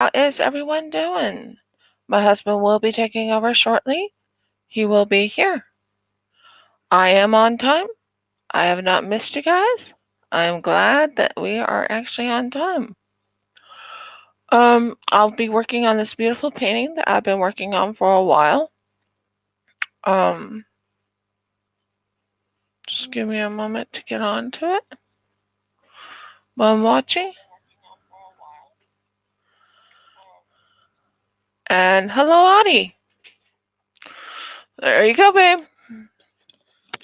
How is everyone doing? My husband will be taking over shortly. He will be here. I am on time. I have not missed you guys. I'm glad that we are actually on time. I'll be working on this beautiful painting that I've been working on for a while. Just give me a moment to get on to it. While I'm watching. And hello, Audie. There you go, babe. Time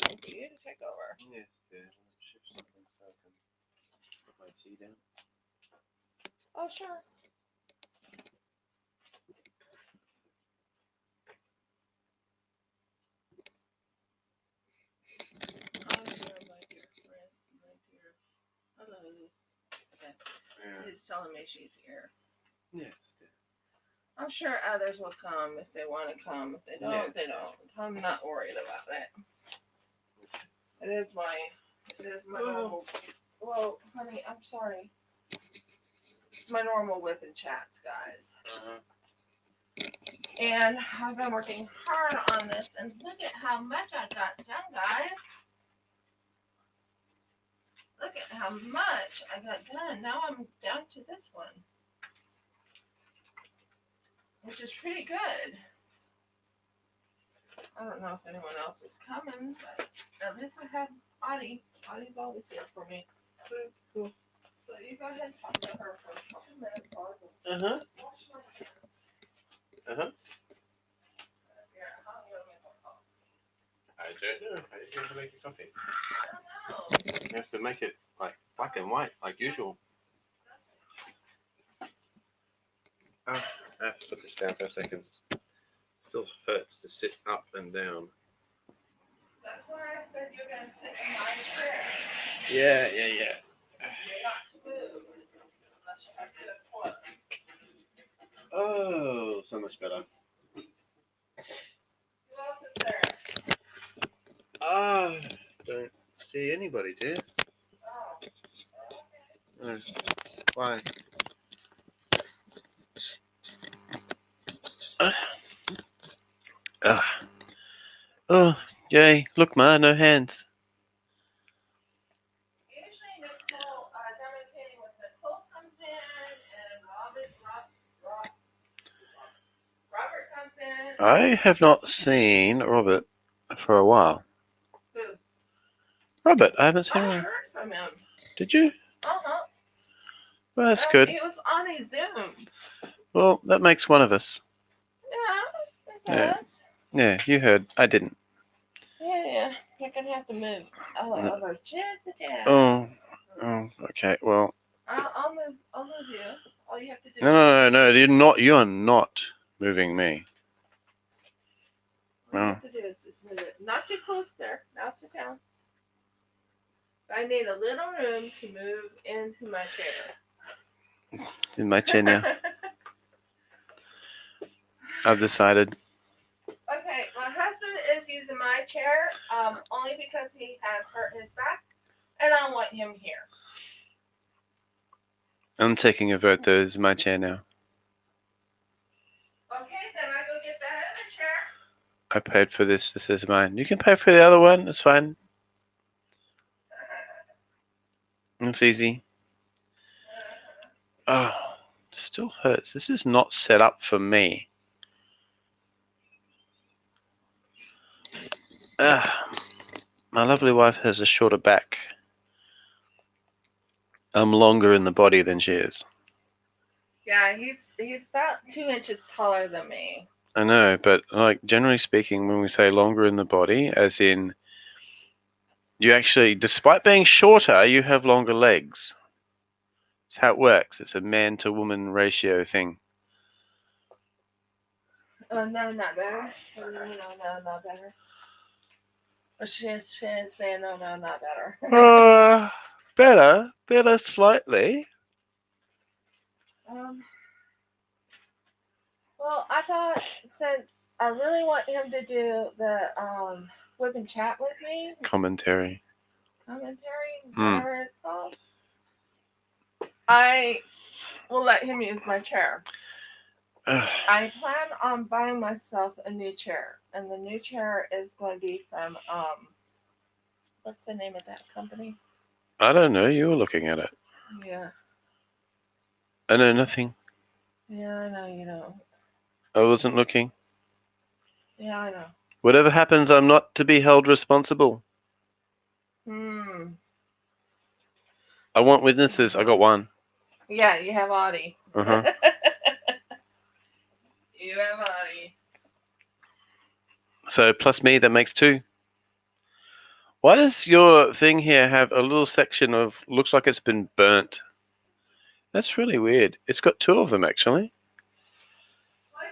for you to take over. Yes, dear. Shift something so I can put my tea down. Oh, sure. Hello. Okay. Yeah. She's telling me she's here. Yes, dear. I'm sure others will come if they want to come. If they don't, Yes. they don't. I'm not worried about that. It is my normal. Well, honey, I'm sorry. It's my normal WIP and chats, guys. And I've been working hard on this, and look at how much I got done, guys. Look at how much I got done. Now I'm down to this one, which is pretty good. I don't know if anyone else is coming, but at least I have Audie. Audie's always here for me. Cool. So you go ahead and talk to her for a couple minutes. Uh-huh. Uh-huh. I don't know. How are you going to make a coffee? I don't know. You have to make it like black and white, like usual. Oh, I have to put this down for a second. Still hurts to sit up and down. That's why I said you're going to sit in my chair. Yeah. You're not to move unless you have to put. Oh, so much better. Who else is there? Don't see anybody, dear. Oh, okay. Why? Oh, yay. Look, Ma, no hands. Usually Nicole, demonstrating with Nicole comes in and Robert comes in. I have not seen Robert for a while. Who? Robert, I haven't seen I him. heard from him. Did you? Uh-huh. Well, that's good. He was on a Zoom. Well, that makes one of us. Yeah, it does. Yeah, you heard. I didn't. Yeah. You're going to have to move over just a tad. Oh, okay. Well. I'll move you. All you have to do No. You're not moving me. All you have to do is just move it. Not too close there. Now sit down. I need a little room to move into my chair. In my chair now. I've decided. Okay, my husband is using my chair only because he has hurt his back, and I want him here. I'm taking a vote, though. This is my chair now. Okay, then I go get that other chair. I paid for this. This is mine. You can pay for the other one. It's fine. It's easy. Oh, it still hurts. This is not set up for me. My lovely wife has a shorter back. I'm longer in the body than she is. Yeah, he's about 2 inches taller than me. I know, but like generally speaking, when we say longer in the body, as in you actually, despite being shorter, you have longer legs. It's how it works. It's a man to woman ratio thing. Oh, no, not better. No, not better. She didn't say no, not better. Better slightly. Well, I thought since I really want him to do the whip and chat with me. Commentary, whatever it's called. I will let him use my chair. I plan on buying myself a new chair, and the new chair is going to be from what's the name of that company? I don't know. You were looking at it. Yeah, I know nothing. yeah, I know you know. I wasn't looking. Yeah, I know. Whatever happens, I'm not to be held responsible. Hmm. I want witnesses. I got one. Yeah, you have Audie. Uh-huh. You have Audie. So plus me, that makes 2. Why does your thing here have a little section of looks like it's been burnt? That's really weird. It's got 2 of them actually. What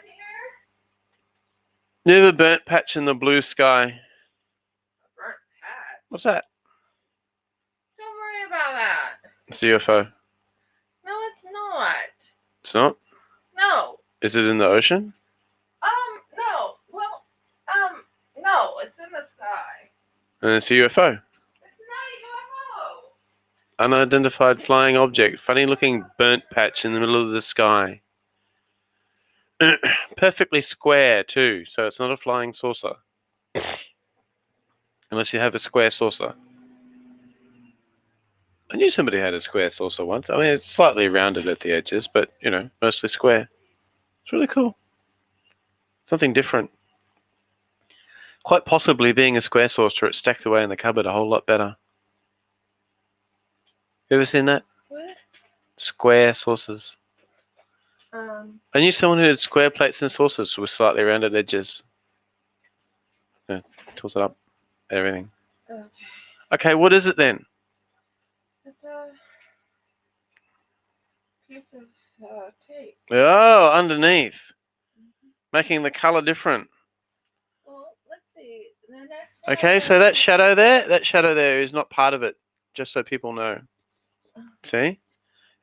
here? You have a burnt patch in the blue sky. A burnt patch. What's that? Don't worry about that. It's a UFO. No, it's not. It's not? No. Is it in the ocean? No. Well, no. It's in the sky. And it's a UFO. It's not a UFO. Unidentified flying object. Funny looking burnt patch in the middle of the sky. Perfectly square too, so it's not a flying saucer. Unless you have a square saucer. I knew somebody had a square saucer once. I mean, it's slightly rounded at the edges, but, you know, mostly square. It's really cool. Something different. Quite possibly being a square saucer, it's stacked away in the cupboard a whole lot better. You ever seen that? What? Square saucers. I knew someone who had square plates and saucers with slightly rounded edges. Yeah, tilts it up. Everything. Okay, what is it then? It's a piece of tape. Oh, underneath. Making the colour different. Well, let's see. The next Okay, so that shadow there is not part of it, just so people know. See? You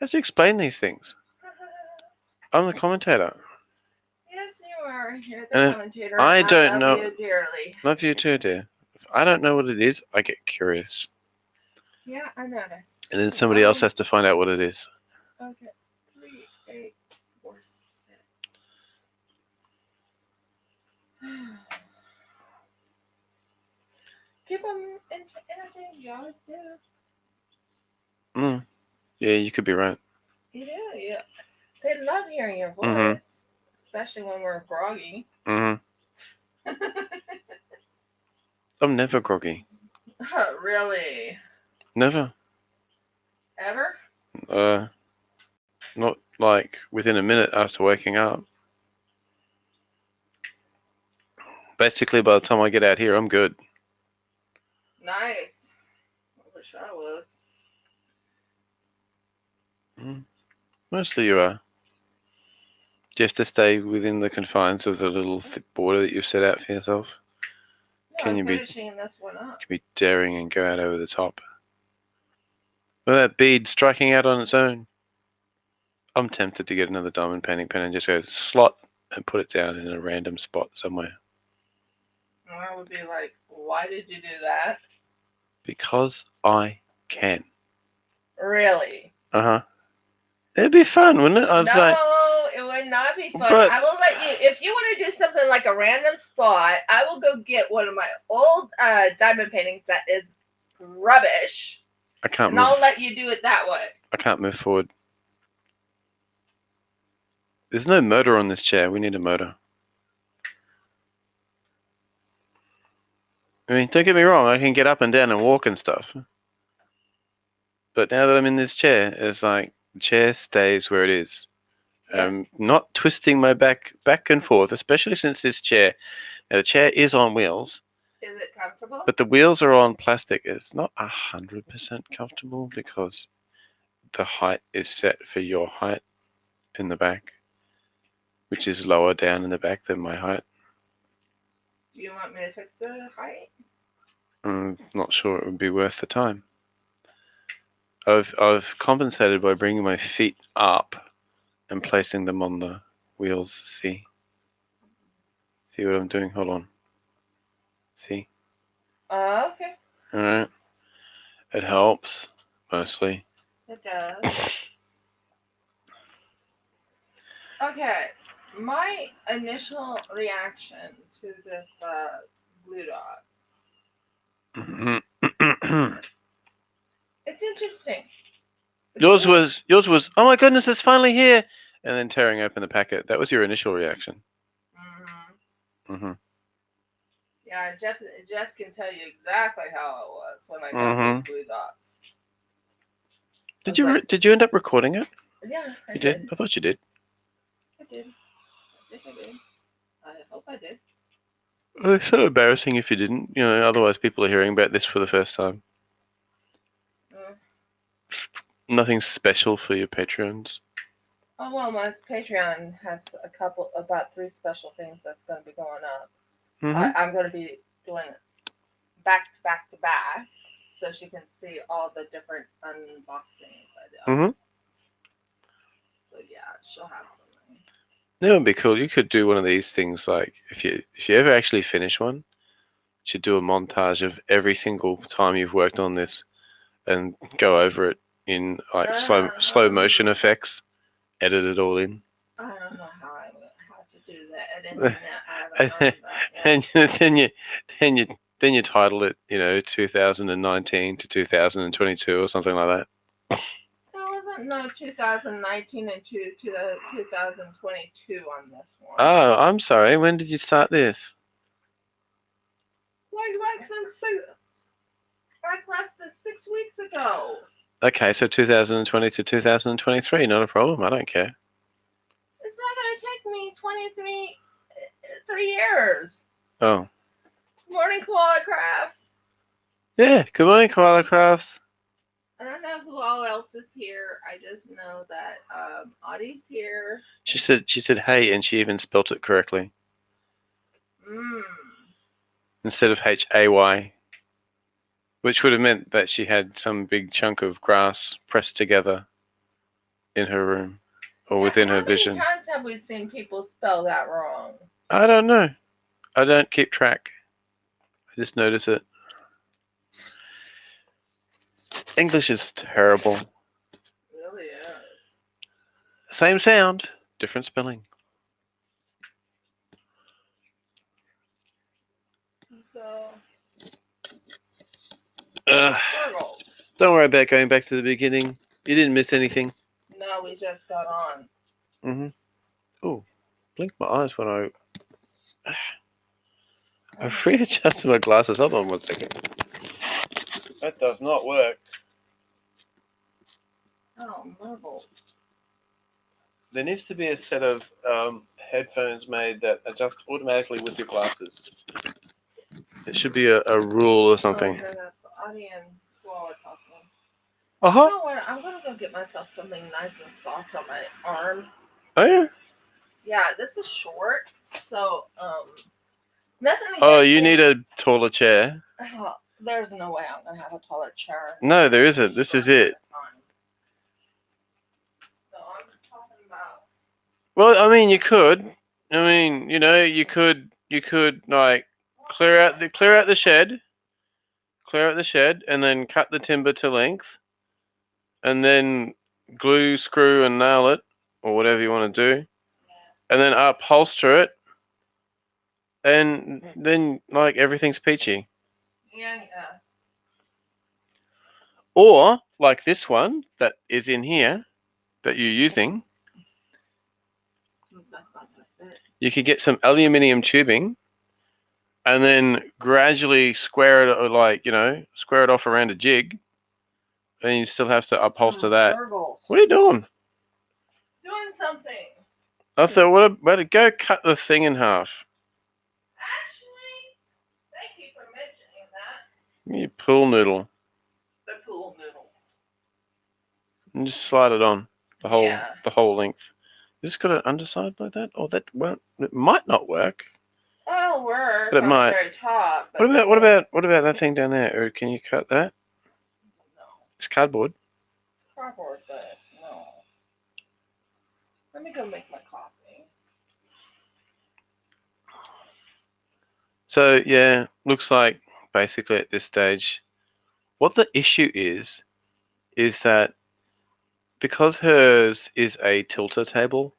have to explain these things. I'm the commentator. Yes, you are. You're the commentator. I don't know. Love you dearly. Love you too, dear. If I don't know what it is, I get curious. Yeah, I noticed. And then somebody else has to find out what it is. Okay. 3, 8, 4, 6. Keep them entertained. You always do. Yeah, you could be right. You do. Yeah. They love hearing your voice, especially when we're groggy. I'm never groggy. Really? Never. Ever? Not like within a minute after waking up. Basically, by the time I get out here, I'm good. Nice. I wish I was. Mostly you are. Do you have to stay within the confines of the little thick border that you've set out for yourself? No, Can I'm you be finishing this one up. Can be daring and go out over the top? Look at that bead striking out on its own. I'm tempted to get another diamond painting pen and just go slot and put it down in a random spot somewhere. I would be like, why did you do that? Because I can. Really? It'd be fun, wouldn't it? No, it would not be fun. But I will let you, if you want to do something like a random spot, I will go get one of my old diamond paintings that is rubbish. I can't and move. I'll let you do it that way. I can't move forward. There's no motor on this chair. We need a motor. I mean, don't get me wrong. I can get up and down and walk and stuff. But now that I'm in this chair, it's like the chair stays where it is. Yeah. Not twisting my back and forth, especially since this chair. Now the chair is on wheels. Is it comfortable? But the wheels are on plastic. It's not 100% comfortable because the height is set for your height in the back, which is lower down in the back than my height. Do you want me to fix the height? I'm not sure it would be worth the time. I've compensated by bringing my feet up and placing them on the wheels. See what I'm doing? Hold on. See? Okay. All right. It helps mostly. It does. Okay. My initial reaction to this blue dots, it's interesting. yours was, oh my goodness, it's finally here, and then tearing open the packet. That was your initial reaction. Mm-hmm. Yeah, Jeff can tell you exactly how it was when I got those blue dots. Did you end up recording it? Yeah, you did. I thought you did. I did. I think I did. I hope I did. It's so embarrassing if you didn't. Otherwise people are hearing about this for the first time. Nothing special for your patrons. Oh well, my Patreon has about 3 special things that's going to be going up. I'm going to be doing back to back, so she can see all the different unboxings I do. So yeah, she'll have something. That would be cool. You could do one of these things, like if you ever actually finish one, you should do a montage of every single time you've worked on this, and go over it in like slow motion effects. Edit it all in. I don't know how to do that. And then you title it, 2019 to 2022 or something like that. That wasn't 2019 and 2022 on this one. Oh, I'm sorry. When did you start this? Like less than 6 weeks ago. Okay, so 2020 to 2023, not a problem. I don't care. It's not going to take me 3 years. Oh. Good morning, Koala Crafts. Yeah, good morning, Koala Crafts. I don't know who all else is here. I just know that Audie's here. She said hey, and she even spelt it correctly. Instead of Hay, which would have meant that she had some big chunk of grass pressed together in her room or within her vision. How many times have we seen people spell that wrong? I don't know. I don't keep track. I just notice it. English is terrible. It really is. Same sound, different spelling. So, don't worry about going back to the beginning. You didn't miss anything. No, we just got on. Oh, blink my eyes when I readjusted my glasses. Hold on 1 second. That does not work. Oh, marble. There needs to be a set of headphones made that adjust automatically with your glasses. It should be a rule or something. Okay, that's Audie and Koala talking. You know what? I'm going to go get myself something nice and soft on my arm. Oh, yeah? Yeah, this is short, so nothing. Oh, you need a taller chair. There's no way I'm gonna have a taller chair. No, there isn't. This is it. So I'm talking about. Well, I mean, you could. I mean, you could like clear out the shed, and then cut the timber to length, and then glue, screw, and nail it, or whatever you want to do, and then upholster it, and then like everything's peachy. Yeah. Or like this one that is in here that you're using. You could get some aluminium tubing and then gradually square it off around a jig. And you still have to upholster that. What are you doing? Doing something. I thought, what about it? Go cut the thing in half. Actually, thank you for mentioning that. You pool noodle. The pool noodle. And just slide it on the whole length. You just got it underside like that? Oh, that won't. It might not work. It'll work. But it might. The very top. What about that thing down there? Or can you cut that? No. It's cardboard. It's cardboard, but no. Let me go make my coffee. So yeah, looks like basically at this stage, what the issue is that because hers is a tilter table,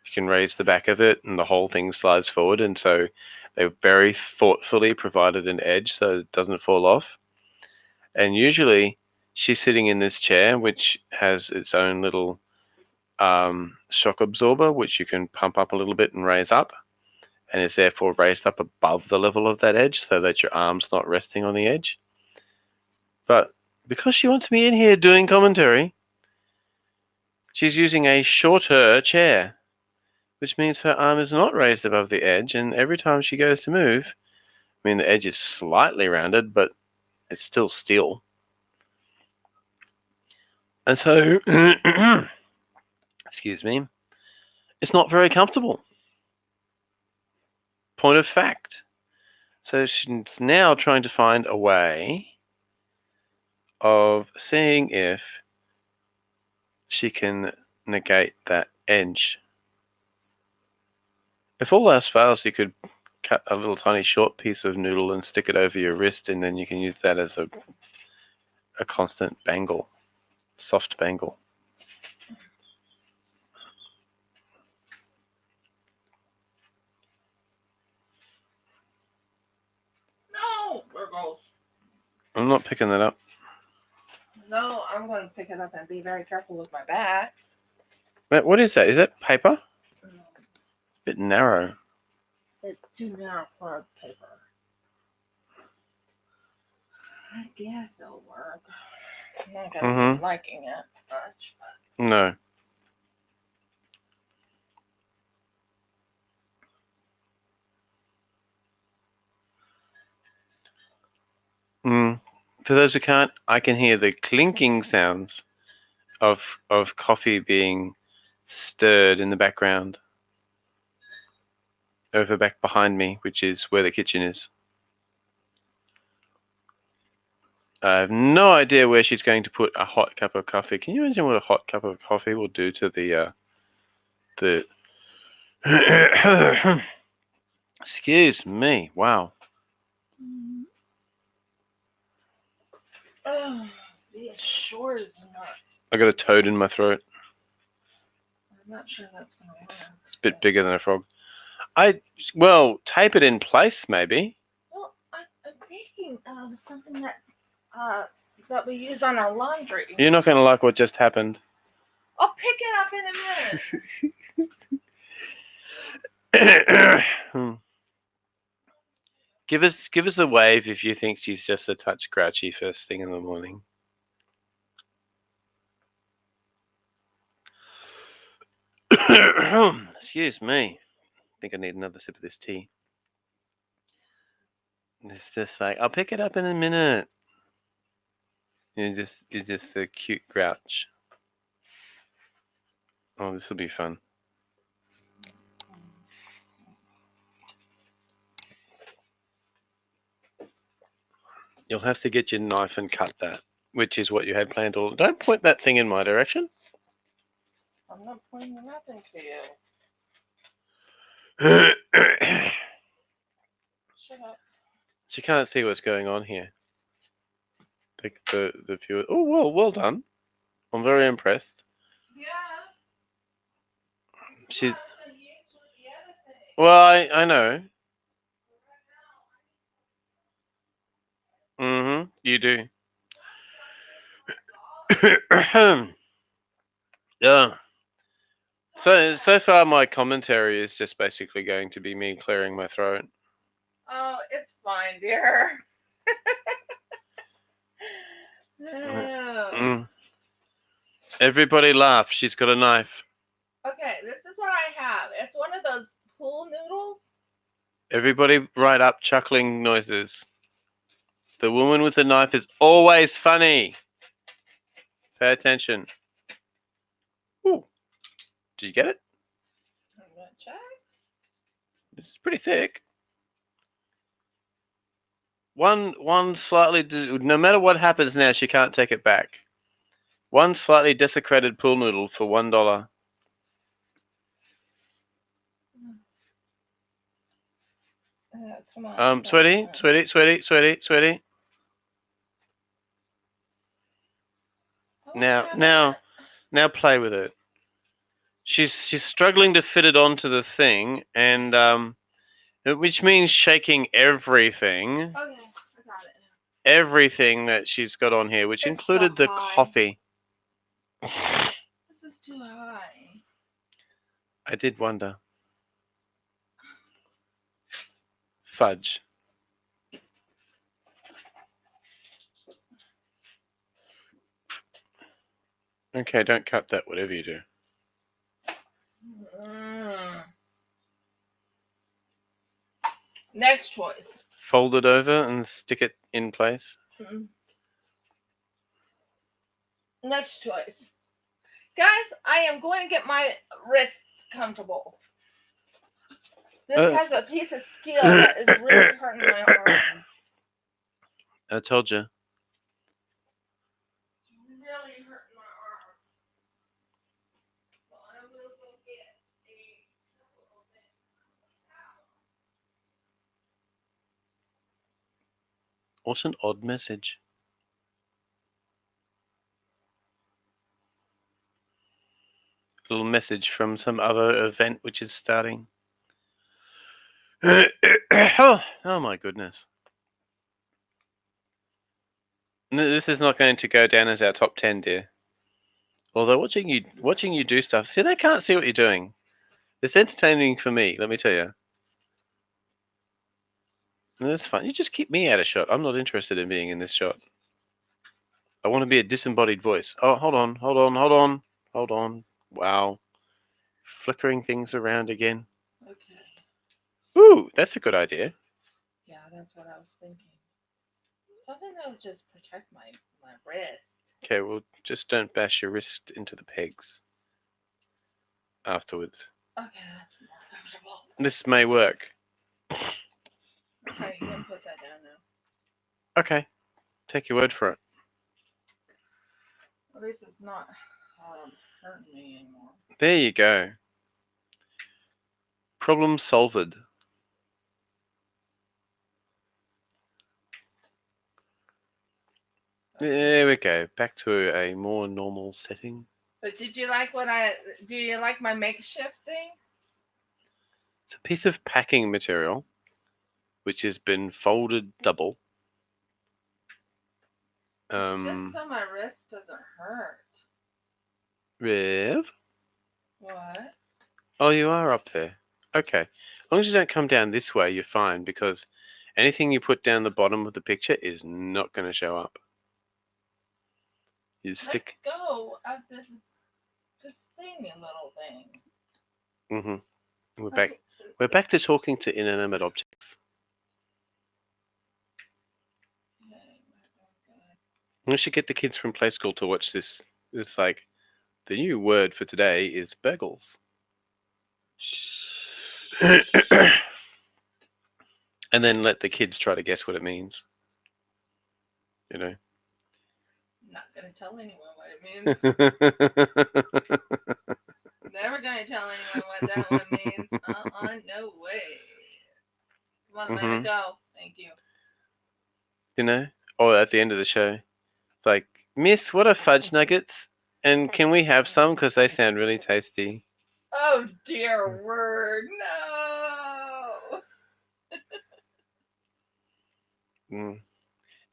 You can raise the back of it and the whole thing slides forward, and so they've very thoughtfully provided an edge so it doesn't fall off. And usually she's sitting in this chair, which has its own little shock absorber, which you can pump up a little bit and raise up, and is therefore raised up above the level of that edge so that your arm's not resting on the edge. But because she wants me in here doing commentary, she's using a shorter chair, which means her arm is not raised above the edge, and every time she goes to move, I mean, the edge is slightly rounded, but it's still steel. And so, excuse me, it's not very comfortable. Point of fact. So she's now trying to find a way of seeing if she can negate that edge. If all else fails, you could cut a little tiny short piece of noodle and stick it over your wrist, and then you can use that as a constant bangle, soft bangle. No, Virgos. I'm not picking that up. No, I'm going to pick it up and be very careful with my back. What is that? Is that paper? No, A bit narrow. it's too narrow for paper. I guess it'll work. I'm not going to be liking it much. No. For those who can't, I can hear the clinking sounds of coffee being stirred in the background over back behind me, which is where the kitchen is. I have no idea where she's going to put a hot cup of coffee. Can you imagine what a hot cup of coffee will do to the excuse me, wow. Oh, the shores are not. I got a toad in my throat. I'm not sure that's going to work. It's a bit bigger than a frog. Tape it in place, maybe. Well, I'm thinking of something that's that we use on our laundry. You're not going to like what just happened. I'll pick it up in a minute. Give us a wave if you think she's just a touch grouchy first thing in the morning. Excuse me. I think I need another sip of this tea. It's just like, I'll pick it up in a minute. You're just a cute grouch. Oh, this will be fun. You'll have to get your knife and cut that, which is what you had planned all. Don't point that thing in my direction. I'm not pointing nothing to you. Shut up. She can't see what's going on here. The viewer. Oh, well done. I'm very impressed. Yeah. She. Well, I know. You do. Yeah. So far, my commentary is just basically going to be me clearing my throat. Oh, it's fine, dear. Everybody laugh. She's got a knife. Okay, this is what I have. It's one of those pool noodles. Everybody write up chuckling noises. The woman with the knife is always funny. Pay attention. Ooh. Did you get it? I'm going to check. It's pretty thick. One slightly, no matter what happens now, she can't take it back. One slightly desecrated pool noodle for $1. Come on. Sweetie. Now play with it. She's struggling to fit it onto the thing, and which means shaking everything. Okay, I got it. Everything that she's got on here, which It's included so the high. coffee. This is too high. I did wonder. Fudge. Okay, don't cut that, whatever you do. Next choice. Fold it over and stick it in place. Next choice. Guys, I am going to get my wrist comfortable. This has a piece of steel that is really hurting my arm. I told you. It's really hurting my arm. So I will go get a couple of things. What an odd message. A little message from some other event which is starting. Oh my goodness. This is not going to go down as our top 10, dear. Although watching you do stuff, see, they can't see what you're doing. It's entertaining for me, let me tell you. No, that's fine. You just keep me out of shot. I'm not interested in being in this shot. I want to be a disembodied voice. Oh, hold on. Wow. Flickering things around again. Okay. Ooh, that's a good idea. Yeah, that's what I was thinking. Something that would just protect my wrist. Okay, well, just don't bash your wrist into the pegs afterwards. Okay, that's more comfortable. This may work. Okay, you can put that down now. Okay, take your word for it. At least it's not hurting me anymore. There you go. Problem solved. There we go. Back to a more normal setting. But do you like my makeshift thing? It's a piece of packing material which has been folded double. It's just so my wrist doesn't hurt. Riv? What? Oh, you are up there. Okay. As long as you don't come down this way, you're fine, because anything you put down the bottom of the picture is not going to show up. You stick. Let go of this thingy little thing. We're back. We're back to talking to inanimate objects. We should get the kids from play school to watch this. It's like the new word for today is bagels. And then let the kids try to guess what it means. You know. Not gonna tell anyone what it means. Never gonna tell anyone what that one means. No way. Come on, let it go. Thank you. You know, or at the end of the show, it's like, Miss, what are fudge nuggets? And can we have some? Because they sound really tasty. Oh, dear word, no.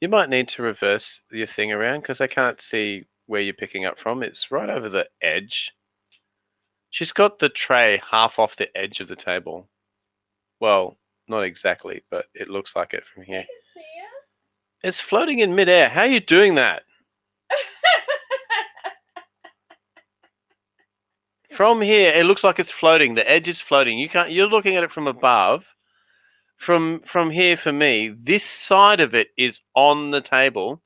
You might need to reverse your thing around because I can't see where you're picking up from. It's right over the edge. She's got the tray half off the edge of the table. Well, not exactly, but it looks like it from here. I can see it. It's floating in midair. How are you doing that? From here, it looks like it's floating. The edge is floating. You're looking at it from above. From here, for me, this side of it is on the table,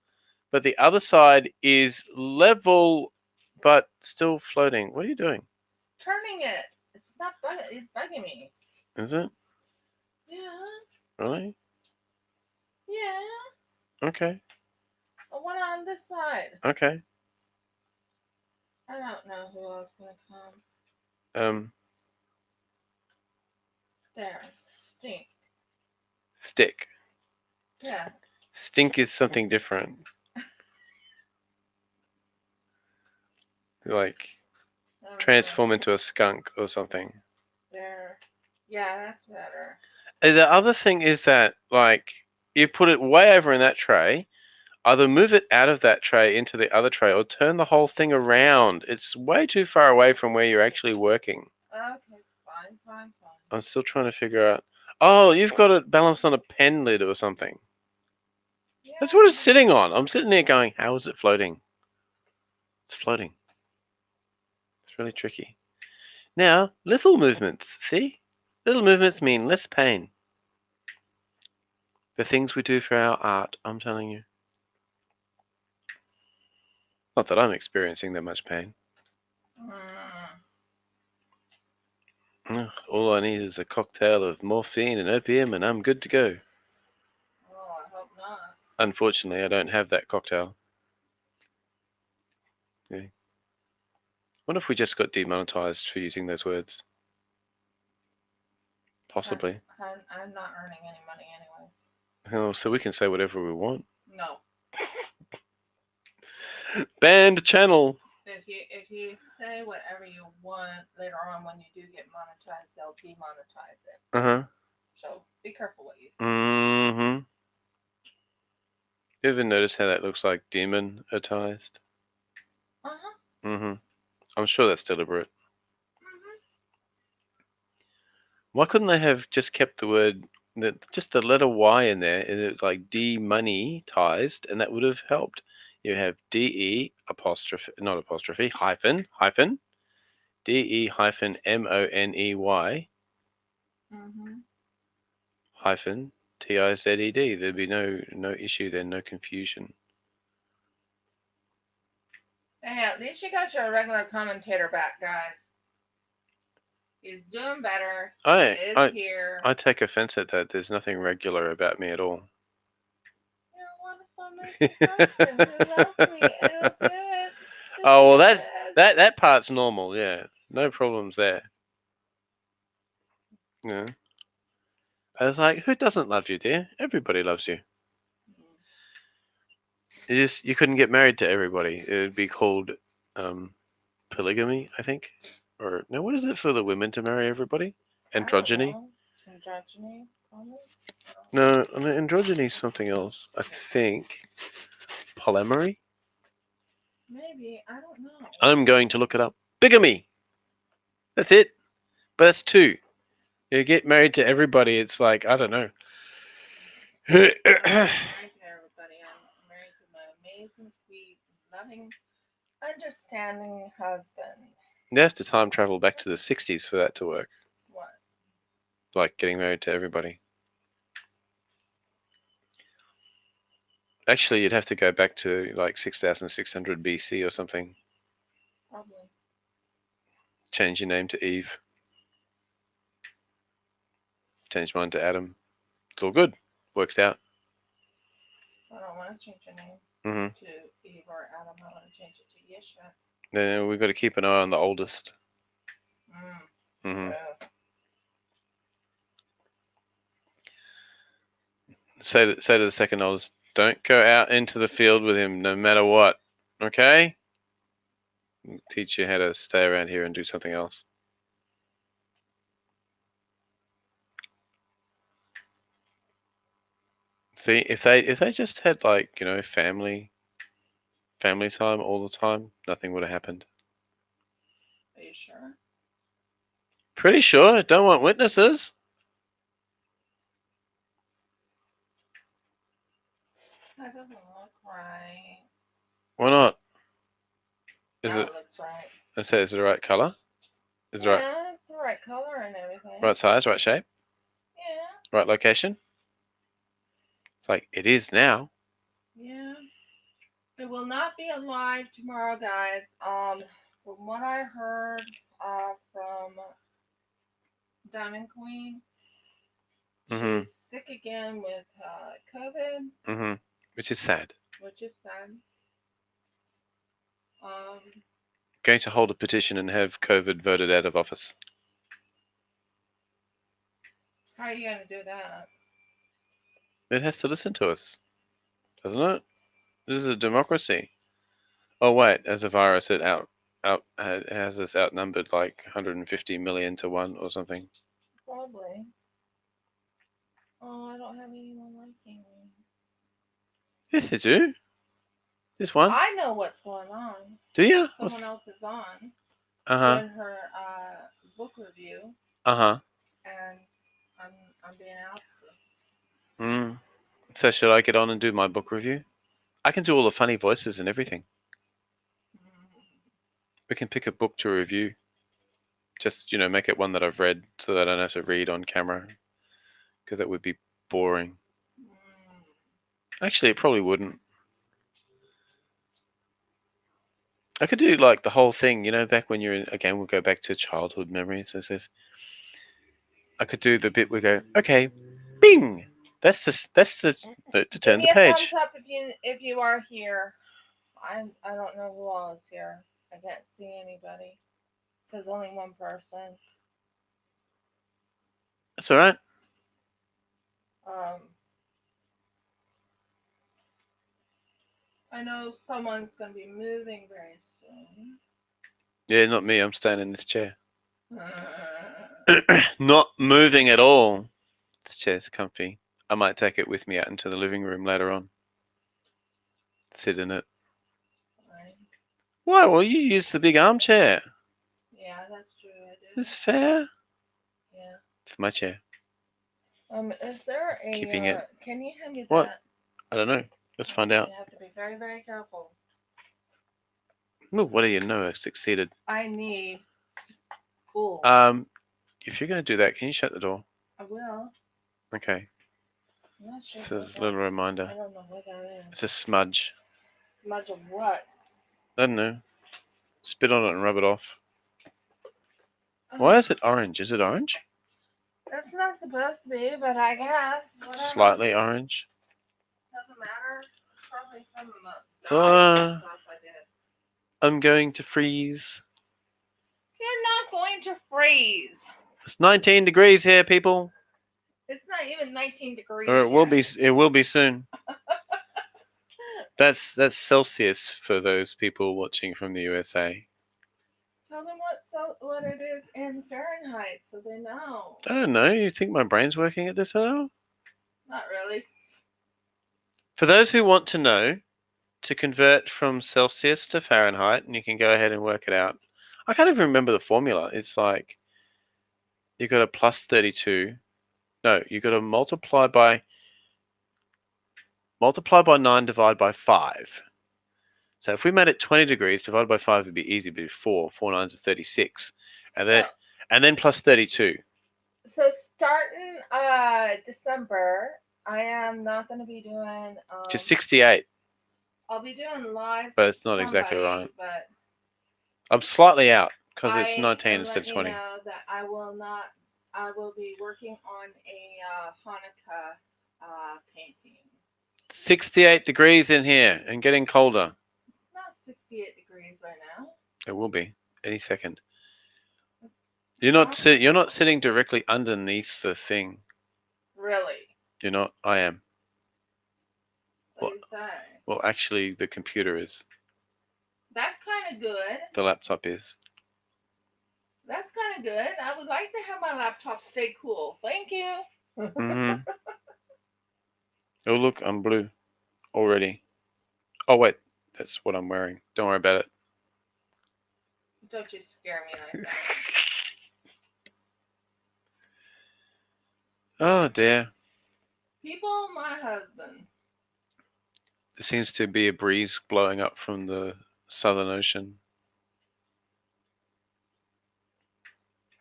but the other side is level, but still floating. What are you doing? Turning it. It's not bugging. It's bugging me. Is it? Yeah. Really? Yeah. Okay. I want it on this side. Okay. I don't know who else is gonna come. There. Stink. Stick. Yeah. Stink is something different. Like. There transform into a skunk or something. There. Yeah, that's better. The other thing is that, like, you put it way over in that tray, either move it out of that tray into the other tray or turn the whole thing around. It's way too far away from where you're actually working. Okay, fine. I'm still trying to figure out. Oh, you've got it balanced on a pen lid or something. Yeah. That's what it's sitting on. I'm sitting there going, how is it floating? It's floating. It's really tricky. Now, little movements, see? Little movements mean less pain. The things we do for our art, I'm telling you. Not that I'm experiencing that much pain. All I need is a cocktail of morphine and opium and I'm good to go. Oh, I hope not. Unfortunately, I don't have that cocktail. Yeah. What if we just got demonetized for using those words? Possibly. I'm not earning any money anyway. Oh, so we can say whatever we want. No. Banned channel. If you say whatever you want, later on when you do get monetized, they'll demonetize it. Uh-huh. So be careful what you say. Mm-hmm. You ever notice how that looks like demonetized? Uh-huh. Mm-hmm. I'm sure that's deliberate. Mm-hmm. Why couldn't they have just kept the word, just the letter Y in there, and it like demonetized, and that would have helped. You have DE apostrophe, not apostrophe, hyphen, DE hyphen MONEY hyphen TIZED. There'd be no issue there, no confusion. Hey, at least you got your regular commentator back, guys. He's doing better. Here. I take offense at that. There's nothing regular about me at all. You're a wonderful husband who loves me and will do it. Oh, well, that part's normal. Yeah, no problems there. Yeah. I was like, who doesn't love you, dear? Everybody loves you. You couldn't get married to everybody. It would be called polygamy, I think. Or no, what is it for the women to marry everybody? Androgyny. Androgyny. No, I mean, androgyny is something else. I think polyamory. Maybe, I don't know. I'm going to look it up. Bigamy. That's it. But that's two. You get married to everybody. It's like, I don't know. I'm married to everybody. I'm married to my amazing, sweet, loving, understanding husband. You have to time travel back to the 60s for that to work. What? Like getting married to everybody. Actually, you'd have to go back to like 6,600 BC or something. Probably. Change your name to Eve. Change mine to Adam. It's all good. Works out. I don't want to change your name Mm-hmm. to Eve or Adam. I want to change it to Yeshua. Then we've got to keep an eye on the oldest. Mm-hmm. Yeah. Say to the second oldest, don't go out into the field with him no matter what. Okay? I'll teach you how to stay around here and do something else. See, if they just had like, family time all the time, nothing would have happened. Are you sure? Pretty sure. Don't want witnesses. That doesn't look right. Why not? That looks right. I say, is it the right color? It's the right color and everything. Right size, right shape? Yeah. Right location? It's like, it is now. Yeah. It will not be alive tomorrow, guys. From what I heard from Diamond Queen, she's sick again with COVID. Which is sad. Going to hold a petition and have COVID voted out of office. How are you going to do that? It has to listen to us, doesn't it? This is a democracy. Oh wait, as a virus, it has us outnumbered like 150 million to 1 or something. Probably. Oh, I don't have anyone liking me. Yes, they do. This one. I know what's going on. Do you? Someone else is on Uh-huh. doing her book review, Uh-huh. and I'm being ousted. So should I get on and do my book review? I can do all the funny voices and everything. We can pick a book to review. Just, make it one that I've read so that I don't have to read on camera. Because that would be boring. Actually, it probably wouldn't. I could do like the whole thing, back when you're in, again, we'll go back to childhood memories. I could do the bit where we go, okay, bing! That's to turn the Give me a thumbs page. up if you are here. I don't know who all is here. I can't see anybody. It says only one person. That's all right. I know someone's going to be moving very soon. Yeah, not me. I'm staying in this chair. Not moving at all. The chair's comfy. I might take it with me out into the living room later on. Sit in it. Right. Why? Well, you use the big armchair. Yeah, that's true. I do. That's fair. Yeah. For my chair. Is there a? Keeping it. Can you hand me What? that? I don't know. Let's find out. You have to be very, very careful. Ooh, what do you know? I succeeded. I need. Cool. If you're going to do that, can you shut the door? I will. Okay. I'm not sure. It's a little reminder. I don't know what that is. It's a smudge. Smudge of what? I don't know. Spit on it and rub it off. Why is it orange? Is it orange? That's not supposed to be, but I guess. Whatever. Slightly orange. Doesn't matter. It's probably from the stuff I did. I'm going to freeze. You're not going to freeze. It's 19 degrees here, people. It's not even 19 degrees. Or it will be. It will be soon. That's Celsius for those people watching from the USA. Tell them what it is in Fahrenheit so they know. I don't know. You think my brain's working at this hour? Not really. For those who want to know, to convert from Celsius to Fahrenheit, and you can go ahead and work it out. I can't even remember the formula. It's like you got a plus 32. No, you got to multiply by 9, divide by 5. So if we made it 20 degrees, divided by 5 would be easy. It'd be 4. 4 nines are 36. And then plus 32. So starting December, I am not going to be doing... Just 68. I'll be doing lives. But it's not exactly right. But I'm slightly out because it's 19 instead of 20. I know that I will be working on a Hanukkah painting. 68 degrees in here and getting colder. It's not 68 degrees right now. It will be any second. You're not sitting directly underneath the thing. Really? You're not. I am. So you say. Well, actually, the computer is. That's kind of good. The laptop is. That's kind of good. I would like to have my laptop stay cool. Thank you. Mm-hmm. Oh, look, I'm blue already. Oh, wait. That's what I'm wearing. Don't worry about it. Don't you scare me like that. Oh, dear. People, my husband. There seems to be a breeze blowing up from the Southern Ocean.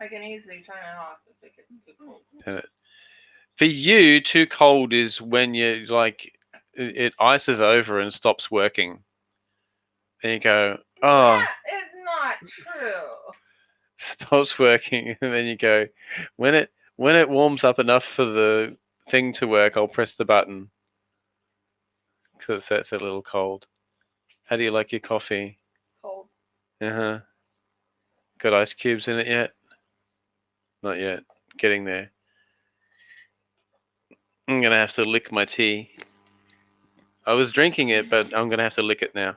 I can easily turn it off if it gets too cold. For you, too cold is when you it ices over and stops working. And you go, oh. That is not true. Stops working, and then you go, when it warms up enough for the thing to work, I'll press the button. Because that's a little cold. How do you like your coffee? Cold. Uh-huh. Got ice cubes in it yet? Not yet. Getting there. I'm going to have to lick my tea. I was drinking it, but I'm going to have to lick it now.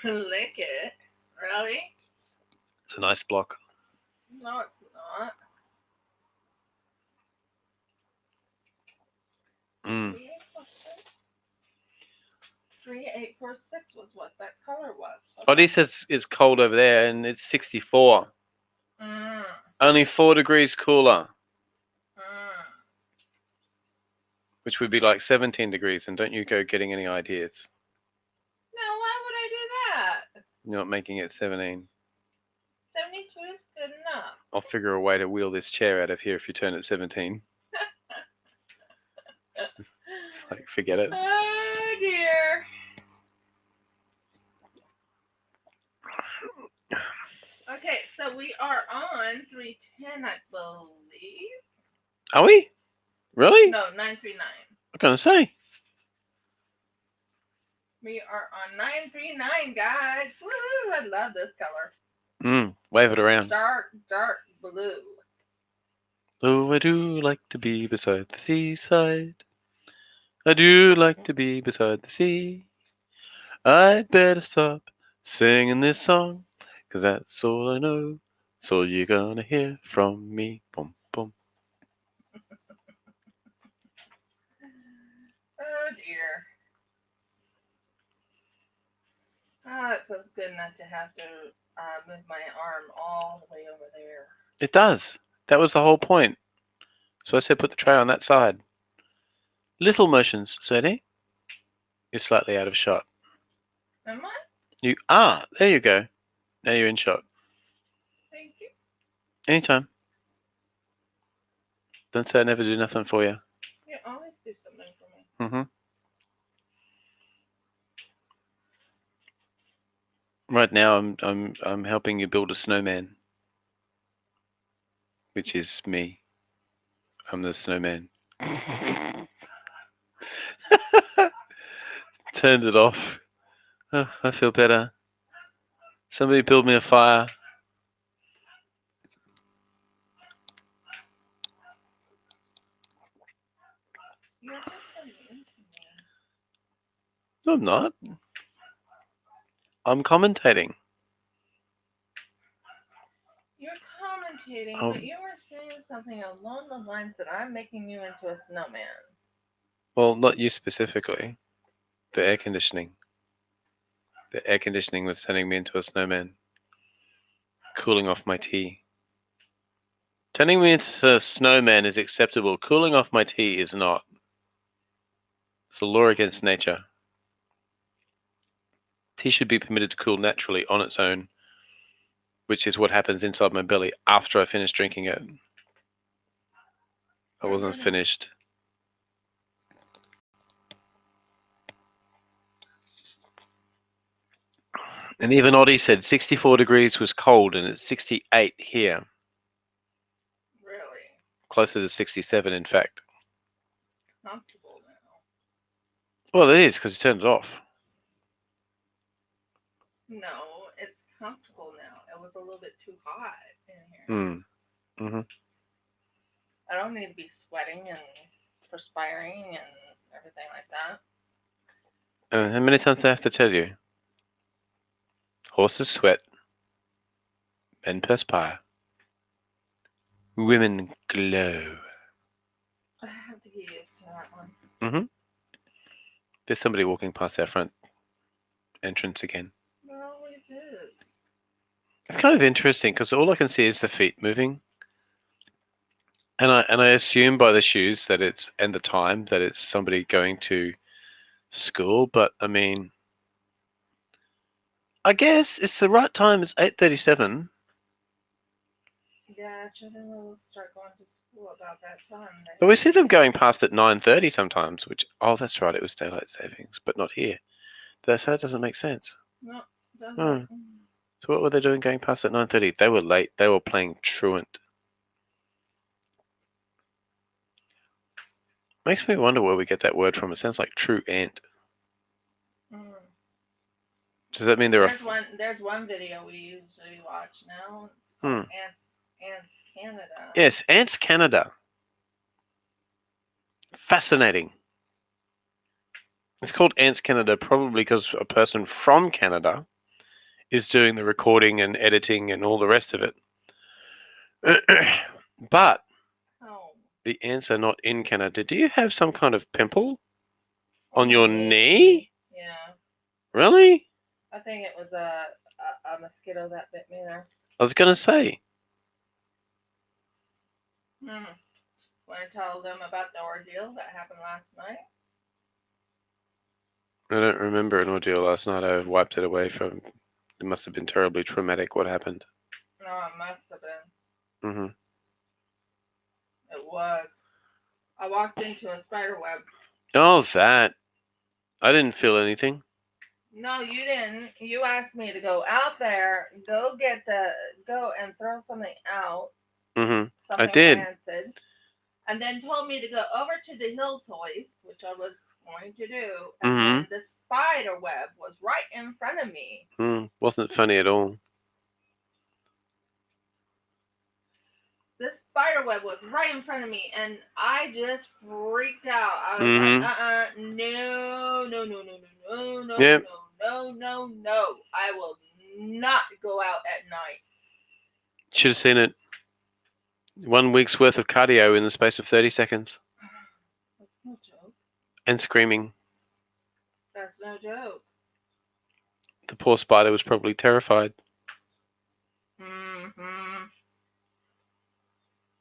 Lick it? Really? It's a nice block. No, it's not. Mm. 3846 was what that color was. Oddie says it's cold over there, and it's 64. Only 4 degrees cooler, which would be like 17 degrees. And don't you go getting any ideas. No, why would I do that? You're not making it 17. 72 is good enough. I'll figure a way to wheel this chair out of here if you turn it 17. It's like, forget it. Oh, dear. Okay, so we are on 310, I believe. Are we? Really? No, 939. I'm going to say. We are on 939, guys. Woo! I love this color. Wave it around. Dark, dark blue. Oh, I do like to be beside the seaside. I do like to be beside the sea. I'd better stop singing this song, 'cause that's all I know. It's all you're gonna hear from me. Boom, boom. Oh, dear. Oh, it feels good not to have to move my arm all the way over there. It does. That was the whole point. So I said put the tray on that side. Little motions, Sadie. You're slightly out of shot. Am I? You are. There you go. Now you're in shot. Thank you. Anytime. Don't say I never do nothing for you. You always do something for me. Right now, I'm helping you build a snowman, which is me. I'm the snowman. Turned it off. Oh, I feel better. Somebody build me a fire. You're just so mean to me. No, I'm not. I'm commentating. You're commentating, but you were saying something along the lines that I'm making you into a snowman. Well, not you specifically. The air conditioning. The air conditioning was turning me into a snowman. Cooling off my tea. Turning me into a snowman is acceptable. Cooling off my tea is not. It's a law against nature. Tea should be permitted to cool naturally on its own, which is what happens inside my belly after I finish drinking it. I wasn't finished. And even Oddie said 64 degrees was cold, and it's 68 here. Really? Closer to 67, in fact. Comfortable now. Well, it is, because you turned it off. No, it's comfortable now. It was a little bit too hot in here. I don't need to be sweating and perspiring and everything like that. How many times do I have to tell you? Horses sweat. Men perspire. Women glow. I have to get used to that one. There's somebody walking past our front entrance again. There always is. It's kind of interesting because all I can see is the feet moving. And I assume by the shoes that it's and the time that it's somebody going to school, but I mean, I guess it's the right time. It's 8:37. Yeah, children will start going to school about that time. But we see them going past at 9:30 sometimes. Which that's right, it was daylight savings, but not here. So that doesn't make sense. No, doesn't. Oh. So what were they doing going past at 9:30? They were late. They were playing truant. Makes me wonder where we get that word from. It sounds like true ant. Does that mean there's one video we usually watch now? It's called Ants Canada. Yes, Ants Canada. Fascinating. It's called Ants Canada probably because a person from Canada is doing the recording and editing and all the rest of it. But the ants are not in Canada. Do you have some kind of pimple on your knee? Yeah. Really? I think it was a mosquito that bit me there. I was going to say. Want to tell them about the ordeal that happened last night? I don't remember an ordeal last night. I wiped it away from. It must have been terribly traumatic. What happened? No, it must have been. Mm-hmm. It was. I walked into a spider web. Oh, that. I didn't feel anything. No, you didn't. You asked me to go out there, go and throw something out. Mm-hmm. Something I did. rancid, and then told me to go over to the hill toys, which I was going to do, and then the spider web was right in front of me. Wasn't funny at all. The spider web was right in front of me, and I just freaked out. I was like, no. I will not go out at night. Should have seen it. 1 week's worth of cardio in the space of 30 seconds. That's no joke. And screaming. That's no joke. The poor spider was probably terrified. Mm-hmm.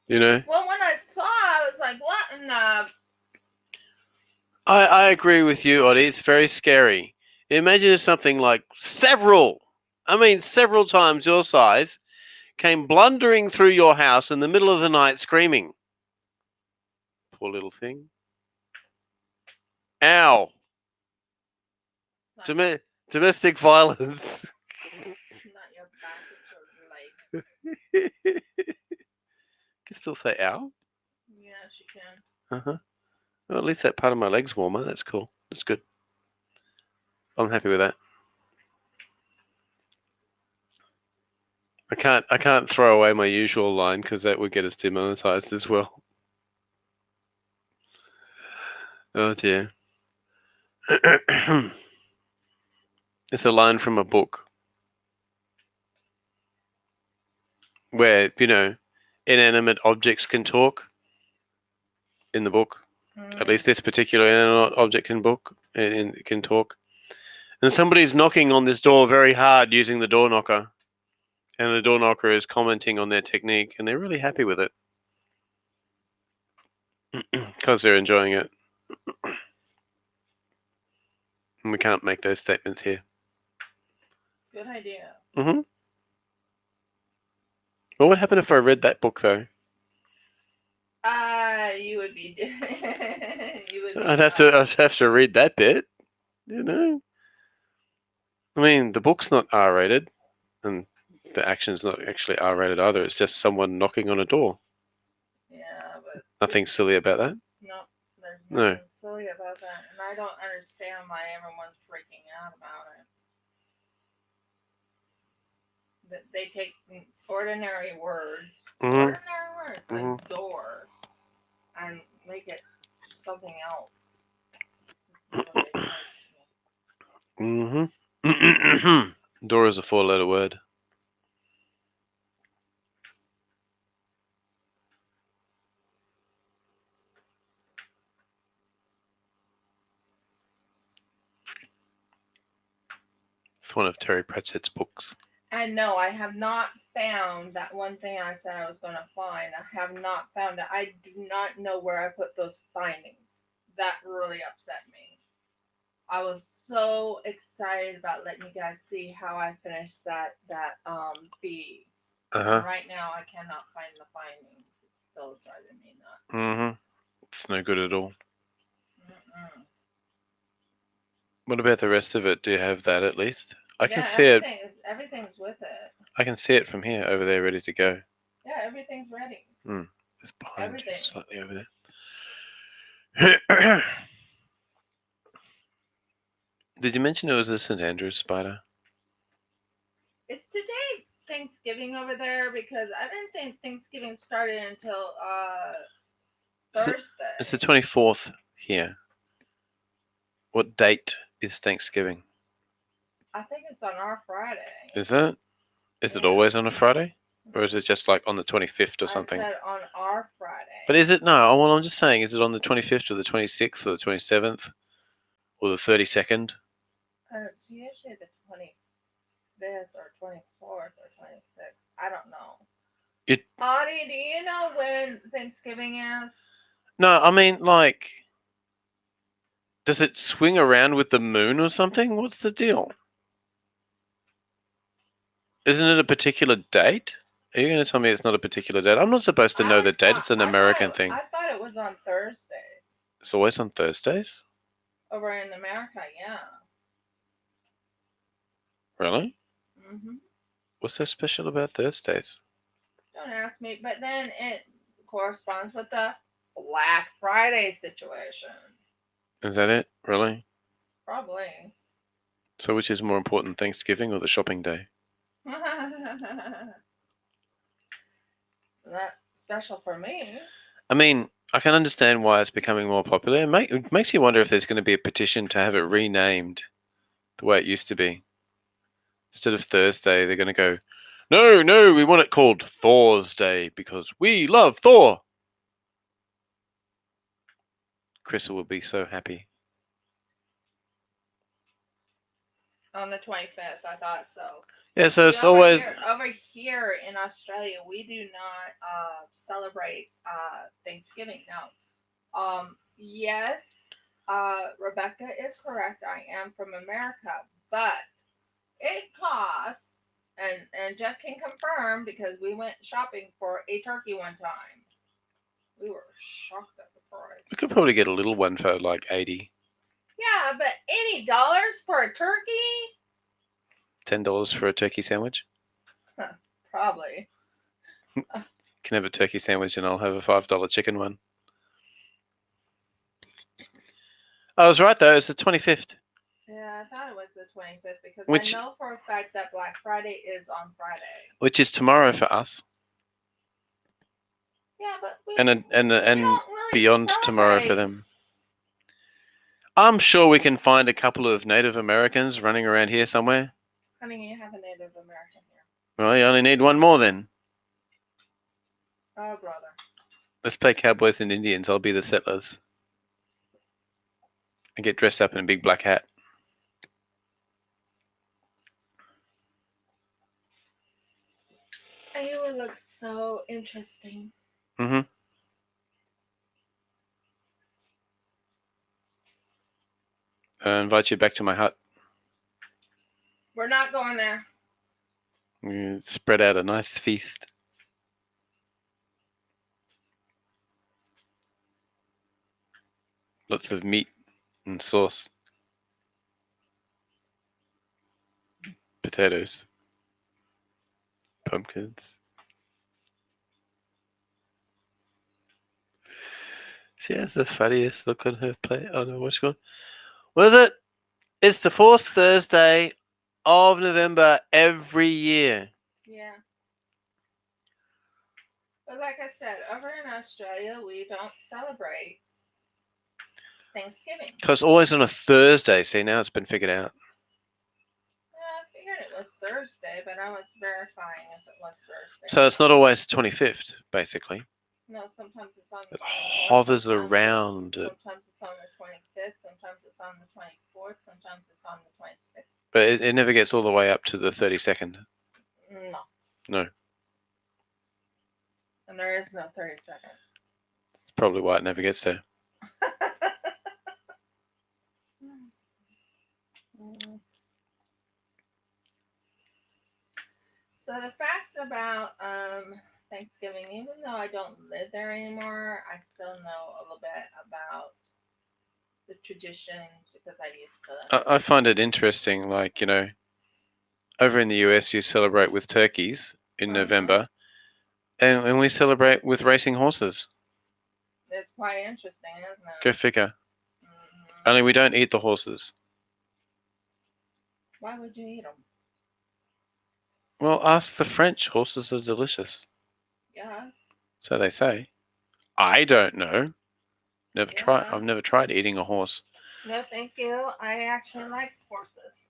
You know? Well, when I saw, I was like, what in the... I agree with you, Oddie. It's very scary. Imagine if something like several times your size came blundering through your house in the middle of the night screaming. Poor little thing. Ow. Domestic violence. Not your back, it's your leg. Can still say ow? Yes, you can. Uh-huh. Well, at least that part of my leg's warmer. That's cool. That's good. I'm happy with that. I can't throw away my usual line because that would get us demonetized as well. Oh dear. It's a line from a book where, inanimate objects can talk in the book. At least this particular inanimate object can talk. And somebody's knocking on this door very hard using the door knocker. And the door knocker is commenting on their technique, and they're really happy with it. Because they're enjoying it. And we can't make those statements here. Good idea. Mm-hmm. What would happen if I read that book, though? You would be... I'd have to read that bit, I mean, the book's not R-rated, and the action's not actually R-rated either. It's just someone knocking on a door. Yeah, but... Nothing silly about that? No, there's nothing silly about that. And I don't understand why everyone's freaking out about it. They take ordinary words, like door, and make it something else. Door is a 4-letter word. It's one of Terry Pratchett's books. And no, I have not found that one thing I said I was going to find. I have not found it. I do not know where I put those findings. That really upset me. I was so excited about letting you guys see how I finished that bee. Right now, I cannot find the findings. It's still driving me nuts. It's no good at all. What about the rest of it? Do you have that at least? I can see it. Everything's with it. I can see it from here, over there, ready to go. Yeah, everything's ready. It's behind you, slightly over there. Did you mention it was a St. Andrew's spider? It's today Thanksgiving over there because I didn't think Thanksgiving started until Thursday. It's the 24th here. What date is Thanksgiving? I think it's on our Friday. Is it? Is it always on a Friday? Or is it just like on the 25th or something? I said on our Friday. But is it? No, well, I'm just saying, is it on the 25th or the 26th or the 27th or the 32nd? It's usually the 25th or 24th or 26th. I don't know. Audie, do you know when Thanksgiving is? No, I mean, like, does it swing around with the moon or something? What's the deal? Isn't it a particular date? Are you going to tell me it's not a particular date? I'm not supposed to know the date. It's an American thing. I thought it was on Thursdays. It's always on Thursdays? Over in America, yeah. Really? Mm-hmm. What's so special about Thursdays? Don't ask me, but then it corresponds with the Black Friday situation. Is that it? Really? Probably. So which is more important, Thanksgiving or the shopping day? So that's special for me. I mean, I can understand why it's becoming more popular. It makes you wonder if there's going to be a petition to have it renamed the way it used to be. Instead of Thursday, they're going to go, no, we want it called Thor's Day because we love Thor. Chris will be so happy. On the 25th, I thought so. Yeah, so it's always... Over here in Australia, we do not celebrate Thanksgiving. Now, yes, Rebecca is correct. I am from America, but it costs, and Jeff can confirm because we went shopping for a turkey one time. We were shocked at the price. We could probably get a little one for like 80. Yeah, but $80 for a turkey? $10 for a turkey sandwich? Probably. Can have a turkey sandwich and I'll have a $5 chicken one. I was right though, it's the 25th. Yeah, I thought it was the 25th because I know for a fact that Black Friday is on Friday. Which is tomorrow for us. Yeah, but and really beyond tomorrow for them. I'm sure we can find a couple of Native Americans running around here somewhere. Honey, you have a Native American here. Well, you only need one more then. Oh, brother. Let's play cowboys and Indians. I'll be the settlers. And get dressed up in a big black hat. And you would look so interesting. Mm-hmm. I invite you back to my hut. We're not going there. We spread out a nice feast. Lots of meat and sauce. Potatoes. Pumpkins. She has the funniest look on her plate. Oh no, what's going on? What is it? It's the 4th Thursday of November every year. Yeah. But like I said, over in Australia, we don't celebrate Thanksgiving. So it's always on a Thursday. See, now it's been figured out. Yeah, I figured it was Thursday, but I was verifying if it was Thursday. So it's not always the 25th, basically. No, sometimes it's on the 24th. It hovers around it. Sometimes it's on the 25th, sometimes it's on the 24th, sometimes it's on the 26th. But it never gets all the way up to the 32nd. No. No. And there is no 32nd. That's probably why it never gets there. So the facts about Thanksgiving, even though I don't live there anymore, I still know a little bit about the traditions because I used to. I find it interesting, like, you know, over in the US you celebrate with turkeys in November, and we celebrate with racing horses. It's quite interesting, isn't it? Go figure. Mm-hmm. Only we don't eat the horses. Why would you eat them? Well, ask the French. Horses are delicious. Yeah. So they say. I don't know. Never tried. I've never tried eating a horse. No, thank you. I actually like horses.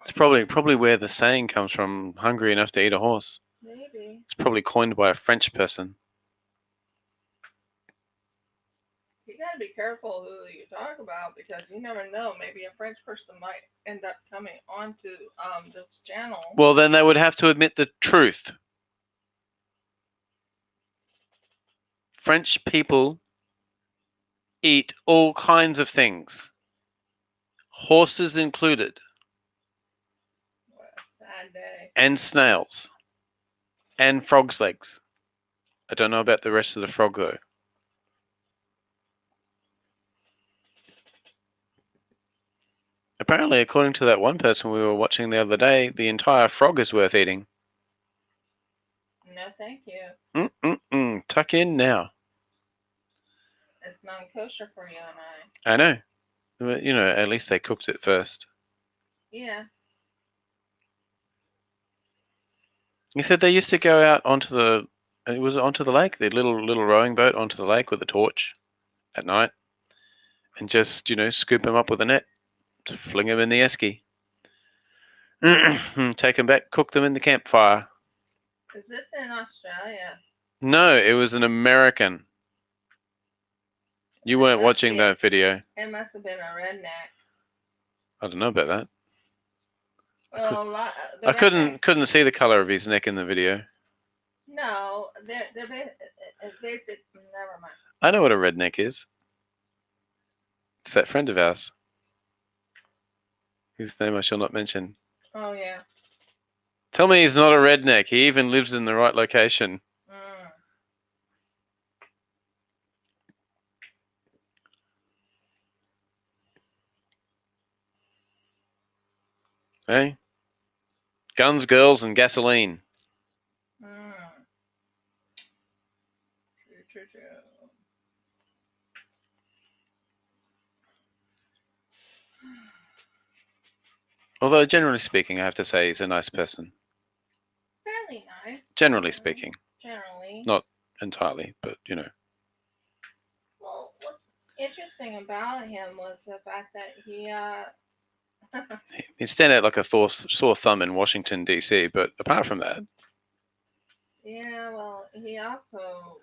It's probably where the saying comes from, hungry enough to eat a horse. Maybe. It's probably coined by a French person. You gotta be careful who you talk about because you never know. Maybe a French person might end up coming onto this channel. Well, then they would have to admit the truth. French people eat all kinds of things, horses included, What a sad day. and snails, and frogs' legs. I don't know about the rest of the frog though. Apparently, according to that one person we were watching the other day, the entire frog is worth eating. No, thank you. Tuck in now. It's non-kosher for you and I know. But, at least they cooked it first. Yeah. He said they used to go out onto the lake, the little rowing boat onto the lake with a torch at night, and just scoop them up with a net, to fling them in the esky, take them back, cook them in the campfire. Is this in Australia? No, it was an American. You weren't watching that video. It must have been a redneck. I don't know about that. Well, I couldn't see the color of his neck in the video. No, they're basic. Never mind. I know what a redneck is. It's that friend of ours, whose name I shall not mention. Oh yeah. Tell me he's not a redneck. He even lives in the right location. Hey? Guns, girls, and gasoline. True. Although, generally speaking, I have to say he's a nice person. Fairly nice. Generally speaking. Generally. Not entirely, but Well, what's interesting about him was the fact that he he'd stand out like a sore thumb in Washington, D.C., but apart from that... Yeah, well, he also...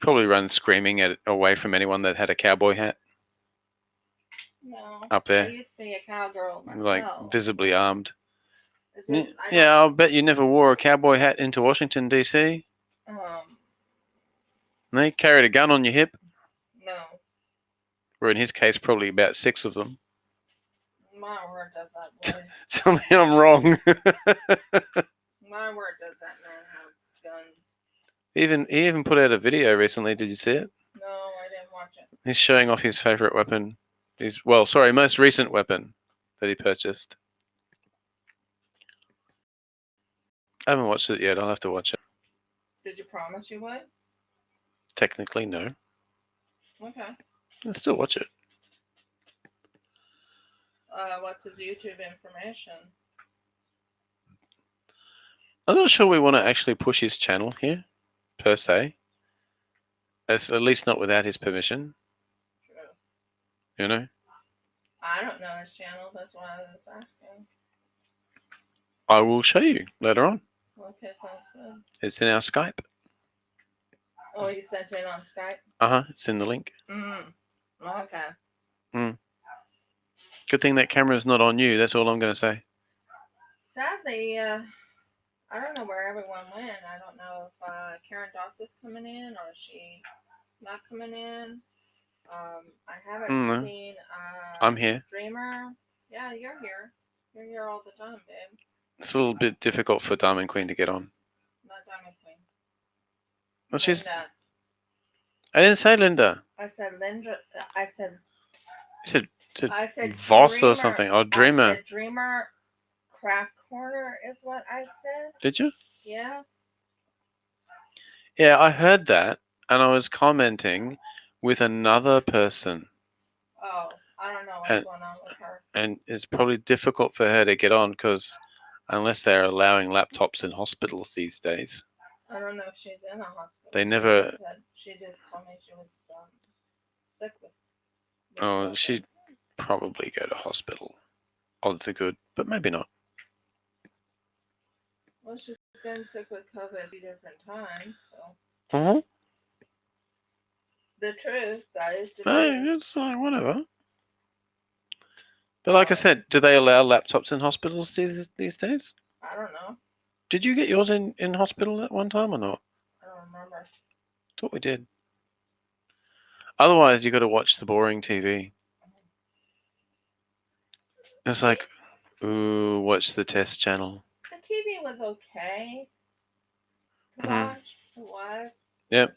Probably run screaming away from anyone that had a cowboy hat. No. Up there. I used to be a cowgirl myself. Like, visibly armed. Just, yeah, I'll bet you never wore a cowboy hat into Washington, D.C. They carried a gun on your hip? No. Or in his case, probably about 6 of them. My word does that boy. Tell me I'm wrong. My word does that man have guns. He even put out a video recently. Did you see it? No, I didn't watch it. He's showing off his favorite weapon. Most recent weapon that he purchased. I haven't watched it yet. I'll have to watch it. Did you promise you would? Technically, no. Okay. I'll still watch it. What's his YouTube information? I'm not sure we want to actually push his channel here, per se. At least not without his permission. True. I don't know his channel. That's why I was asking. I will show you later on. Okay, sounds good. It's in our Skype. Oh, you sent it on Skype? It's in the link. Okay. Good thing that camera's not on you. That's all I'm going to say. Sadly, I don't know where everyone went. I don't know if Karen Doss is coming in or is she not coming in. I haven't seen. I'm here. Dreamer. Yeah, you're here. You're here all the time, babe. It's a little bit difficult for Diamond Queen to get on. Not Diamond Queen. Well, Linda. I didn't say Linda. I said Linda. I said. I said Voss Dreamer, or something. Oh, Dreamer. I said Dreamer Craft Corner is what I said. Did you? Yes. Yeah, I heard that, and I was commenting with another person. Oh, I don't know what's going on with her. And it's probably difficult for her to get on because unless they're allowing laptops in hospitals these days. I don't know if she's in a hospital. They never... She just told me she was sick with... Oh, she'd probably go to hospital. odds are good, but maybe not. Well, she's been sick with COVID 3 different times, so. The truth, that is the truth. Hey, it's like whatever. But like I said, do they allow laptops in hospitals these days? I don't know. Did you get yours in hospital at one time or not? I don't remember. Thought we did. Otherwise, you got to watch the boring TV. It's like, ooh, watch the test channel. The TV was okay to watch. It was. Yep.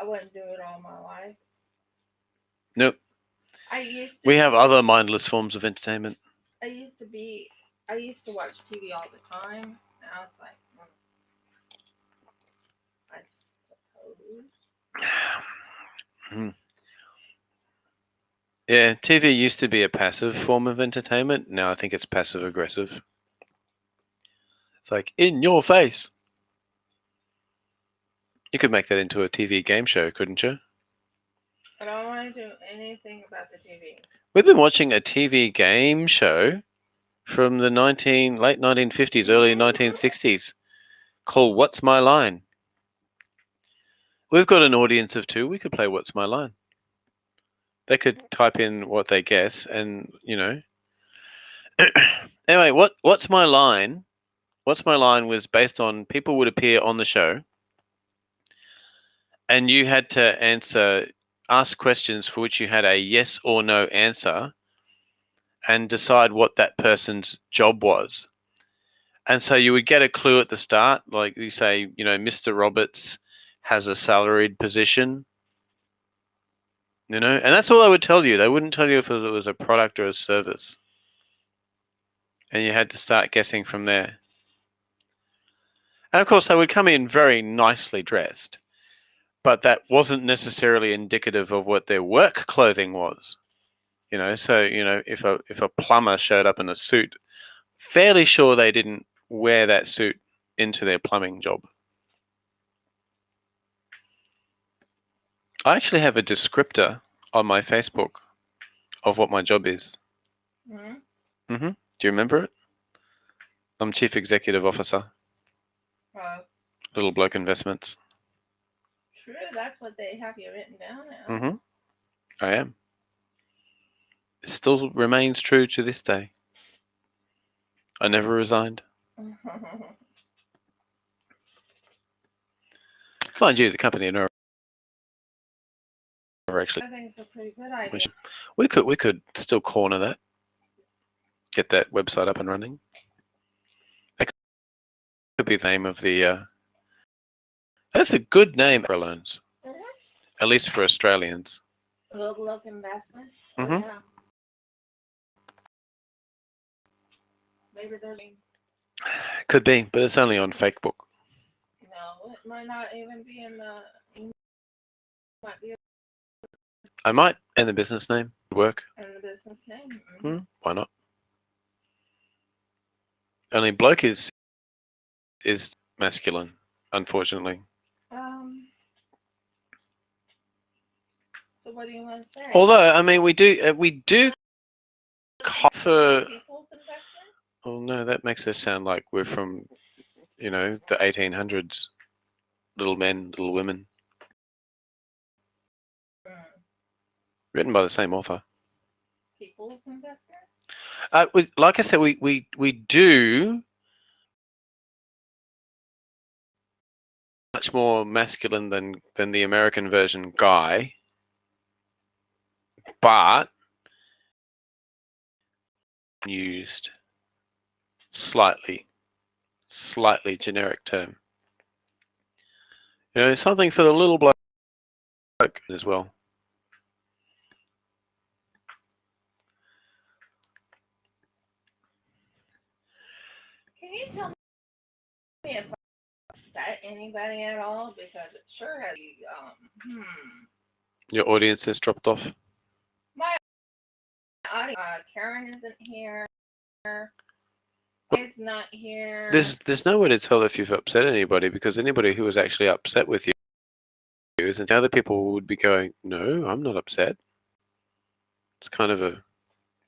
I wouldn't do it all my life. Nope. We have other mindless forms of entertainment. I used to watch TV all the time. Now it's like, I suppose. Yeah, TV used to be a passive form of entertainment. Now I think it's passive aggressive. It's like, in your face. You could make that into a TV game show, couldn't you? But I don't want to do anything about the TV. We've been watching a TV game show from the late 1950s, early 1960s called What's My Line? We've got an audience of 2. We could play What's My Line. They could type in what they guess and, you know. Anyway, What's My Line? What's My Line was based on people would appear on the show and you had to ask questions for which you had a yes or no answer and decide what that person's job was. And so you would get a clue at the start, like you say, you know, Mr. Roberts has a salaried position, you know, and that's all they would tell you. They wouldn't tell you if it was a product or a service. And you had to start guessing from there. And of course, they would come in very nicely dressed, but that wasn't necessarily indicative of what their work clothing was. You know, so, you know, if a plumber showed up in a suit, fairly sure they didn't wear that suit into their plumbing job. I actually have a descriptor on my Facebook of what my job is. Do you remember it? I'm Chief Executive Officer. Little Bloke Investments. True, that's what they have you written down now. I am. It still remains true to this day. I never resigned. Mind you, the company and actually. I think it's a pretty good idea. We could still corner that. Get that website up and running. That could be the name of the. That's a good name for loans. At least for Australians. Little Look Investment. Yeah. Maybe there's. Could be, but it's only on Facebook. No, it might not even be in the. Might be. I might, and the business name would work. And the business name. Why not? Only bloke is masculine, unfortunately. So what do you want to say? Although, I mean, we do cover. Oh no, that makes us sound like we're from, you know, the 1800s. Little men, little women. Written by the same author. People's investments? Like I said, we do much more masculine than the American version guy, but used slightly generic term. You know, something for the little bloke as well. Can you tell me if I upset anybody at all? Because it sure has. Your audience has dropped off. My audience. Karen isn't here. Is not here. There's no way to tell if you've upset anybody, because anybody who was actually upset with you isn't. Other people would be going, no, I'm not upset. It's kind of a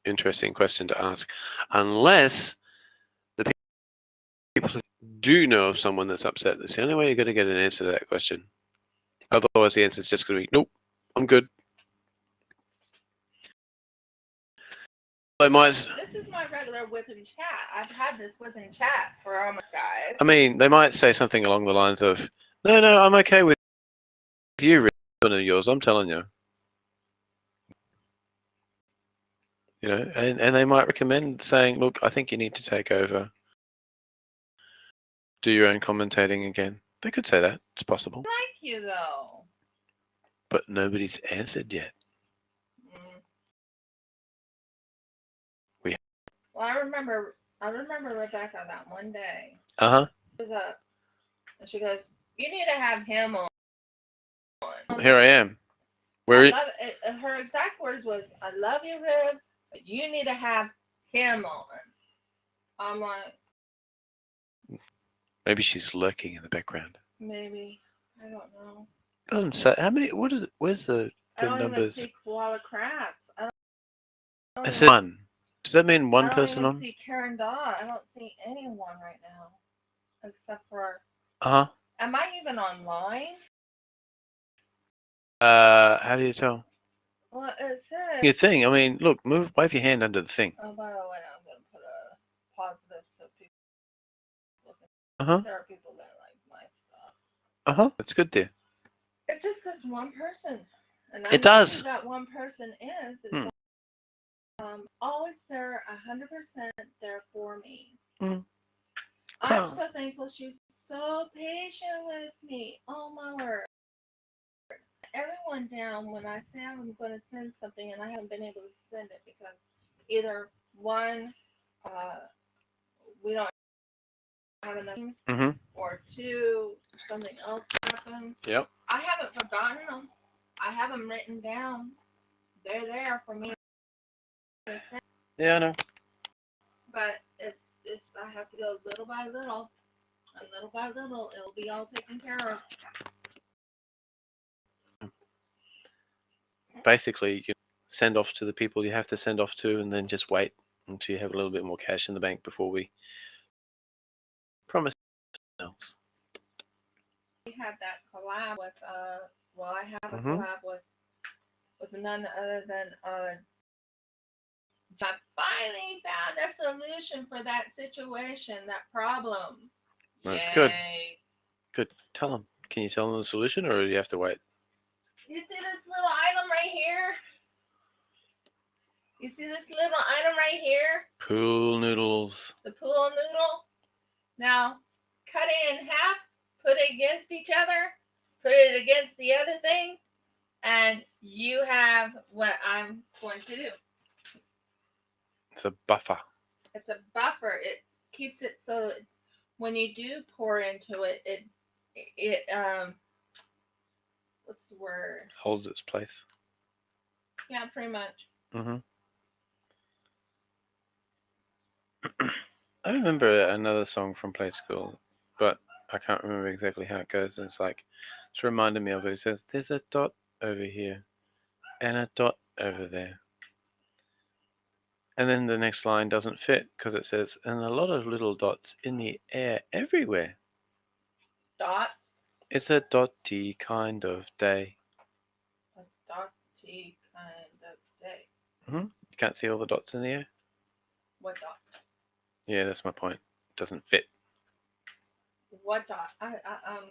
interesting question to ask, unless the people do know of someone that's upset. That's the only way you're going to get an answer to that question. Otherwise, the answer is just going to be, nope, I'm good. This is my regular WIP and chat. I've had this WIP and chat for almost, guys. I mean, they might say something along the lines of, no, I'm okay with you, one of yours, I'm telling you. You know, and they might recommend saying, look, I think you need to take over. Do your own commentating again. They could say that. It's possible. I like you, though. But nobody's answered yet. Well, I remember Rebecca that one day. Uh-huh. She was up, and she goes, you need to have him on. Here I am. Her exact words was, I love you, Riv, but you need to have him on. I'm like... Maybe she's lurking in the background. Maybe. I don't know. It doesn't say. How many? What is it? Where's the numbers? I don't even see Koala Crafts. I said one. Does that mean one person on? I don't see Karen Dodd. I don't see anyone right now. Except for... Uh-huh. Am I even online? How do you tell? Well, it says... Your thing. I mean, look, wave your hand under the thing. Oh, by the way, I'm going to put a positive so people look at... Uh-huh. There are people that like my stuff. Uh-huh. That's good there. It just says one person. And it does. Who that one person is. It's always there, 100% there for me. I'm so thankful she's so patient with me. Oh, my word. Everyone down when I say I'm going to send something and I haven't been able to send it because either one, we don't have enough things, or two, something else happens. Yep. I haven't forgotten them. I have them written down. They're there for me. Yeah, I know. But it's I have to go little by little, and little by little, it'll be all taken care of. Basically, you send off to the people you have to send off to, and then just wait until you have a little bit more cash in the bank before we promise else. We had that collab with I have a collab with none other than I finally found a solution for that situation, that problem. That's Yay. good. Good. Tell them. Can you tell them the solution, or do you have to wait? You see this little item right here? You see this little item right here? Pool noodles. The pool noodle. Now, cut it in half, put it against each other, put it against the other thing, and you have what I'm going to do. It's a buffer. It's a buffer. It keeps it so when you do pour into it, it what's the word? Holds its place. Yeah, pretty much. I remember another song from Play School, but I can't remember exactly how it goes. It's like, it's reminded me of it. It says, there's a dot over here and a dot over there. And then the next line doesn't fit because it says, and a lot of little dots in the air everywhere. Dots? It's a dotty kind of day. A dotty kind of day. You can't see all the dots in the air? What dots? Yeah, that's my point. It doesn't fit. What dot?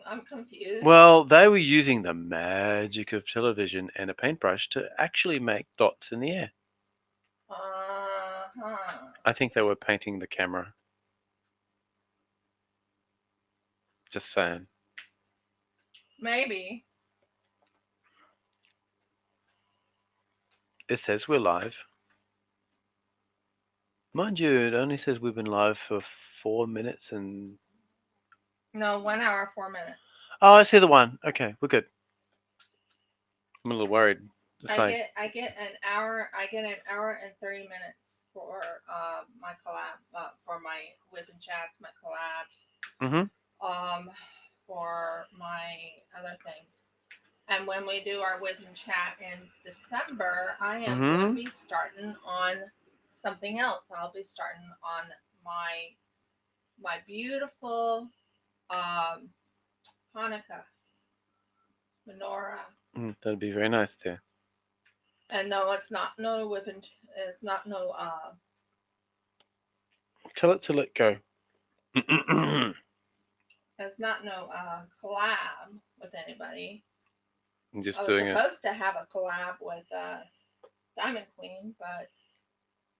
I'm confused. Well, they were using the magic of television and a paintbrush to actually make dots in the air. I think they were painting the camera. Just saying. Maybe. It says we're live. Mind you, it only says we've been live for 4 minutes and... No, 1 hour, 4 minutes. Oh, I see the one. Okay, we're good. I'm a little worried. I get an hour and 30 minutes for my collab, for my WIP and chats, my collabs. For my other things. And when we do our WIP and chat in December, I am going to be starting on something else. I'll be starting on my beautiful Hanukkah menorah. That'd be very nice too. And no, it's not no WIP and it's not no Tell it to let go. it's not no collab with anybody. I'm just I was doing it. supposed to have a collab with Diamond Queen, but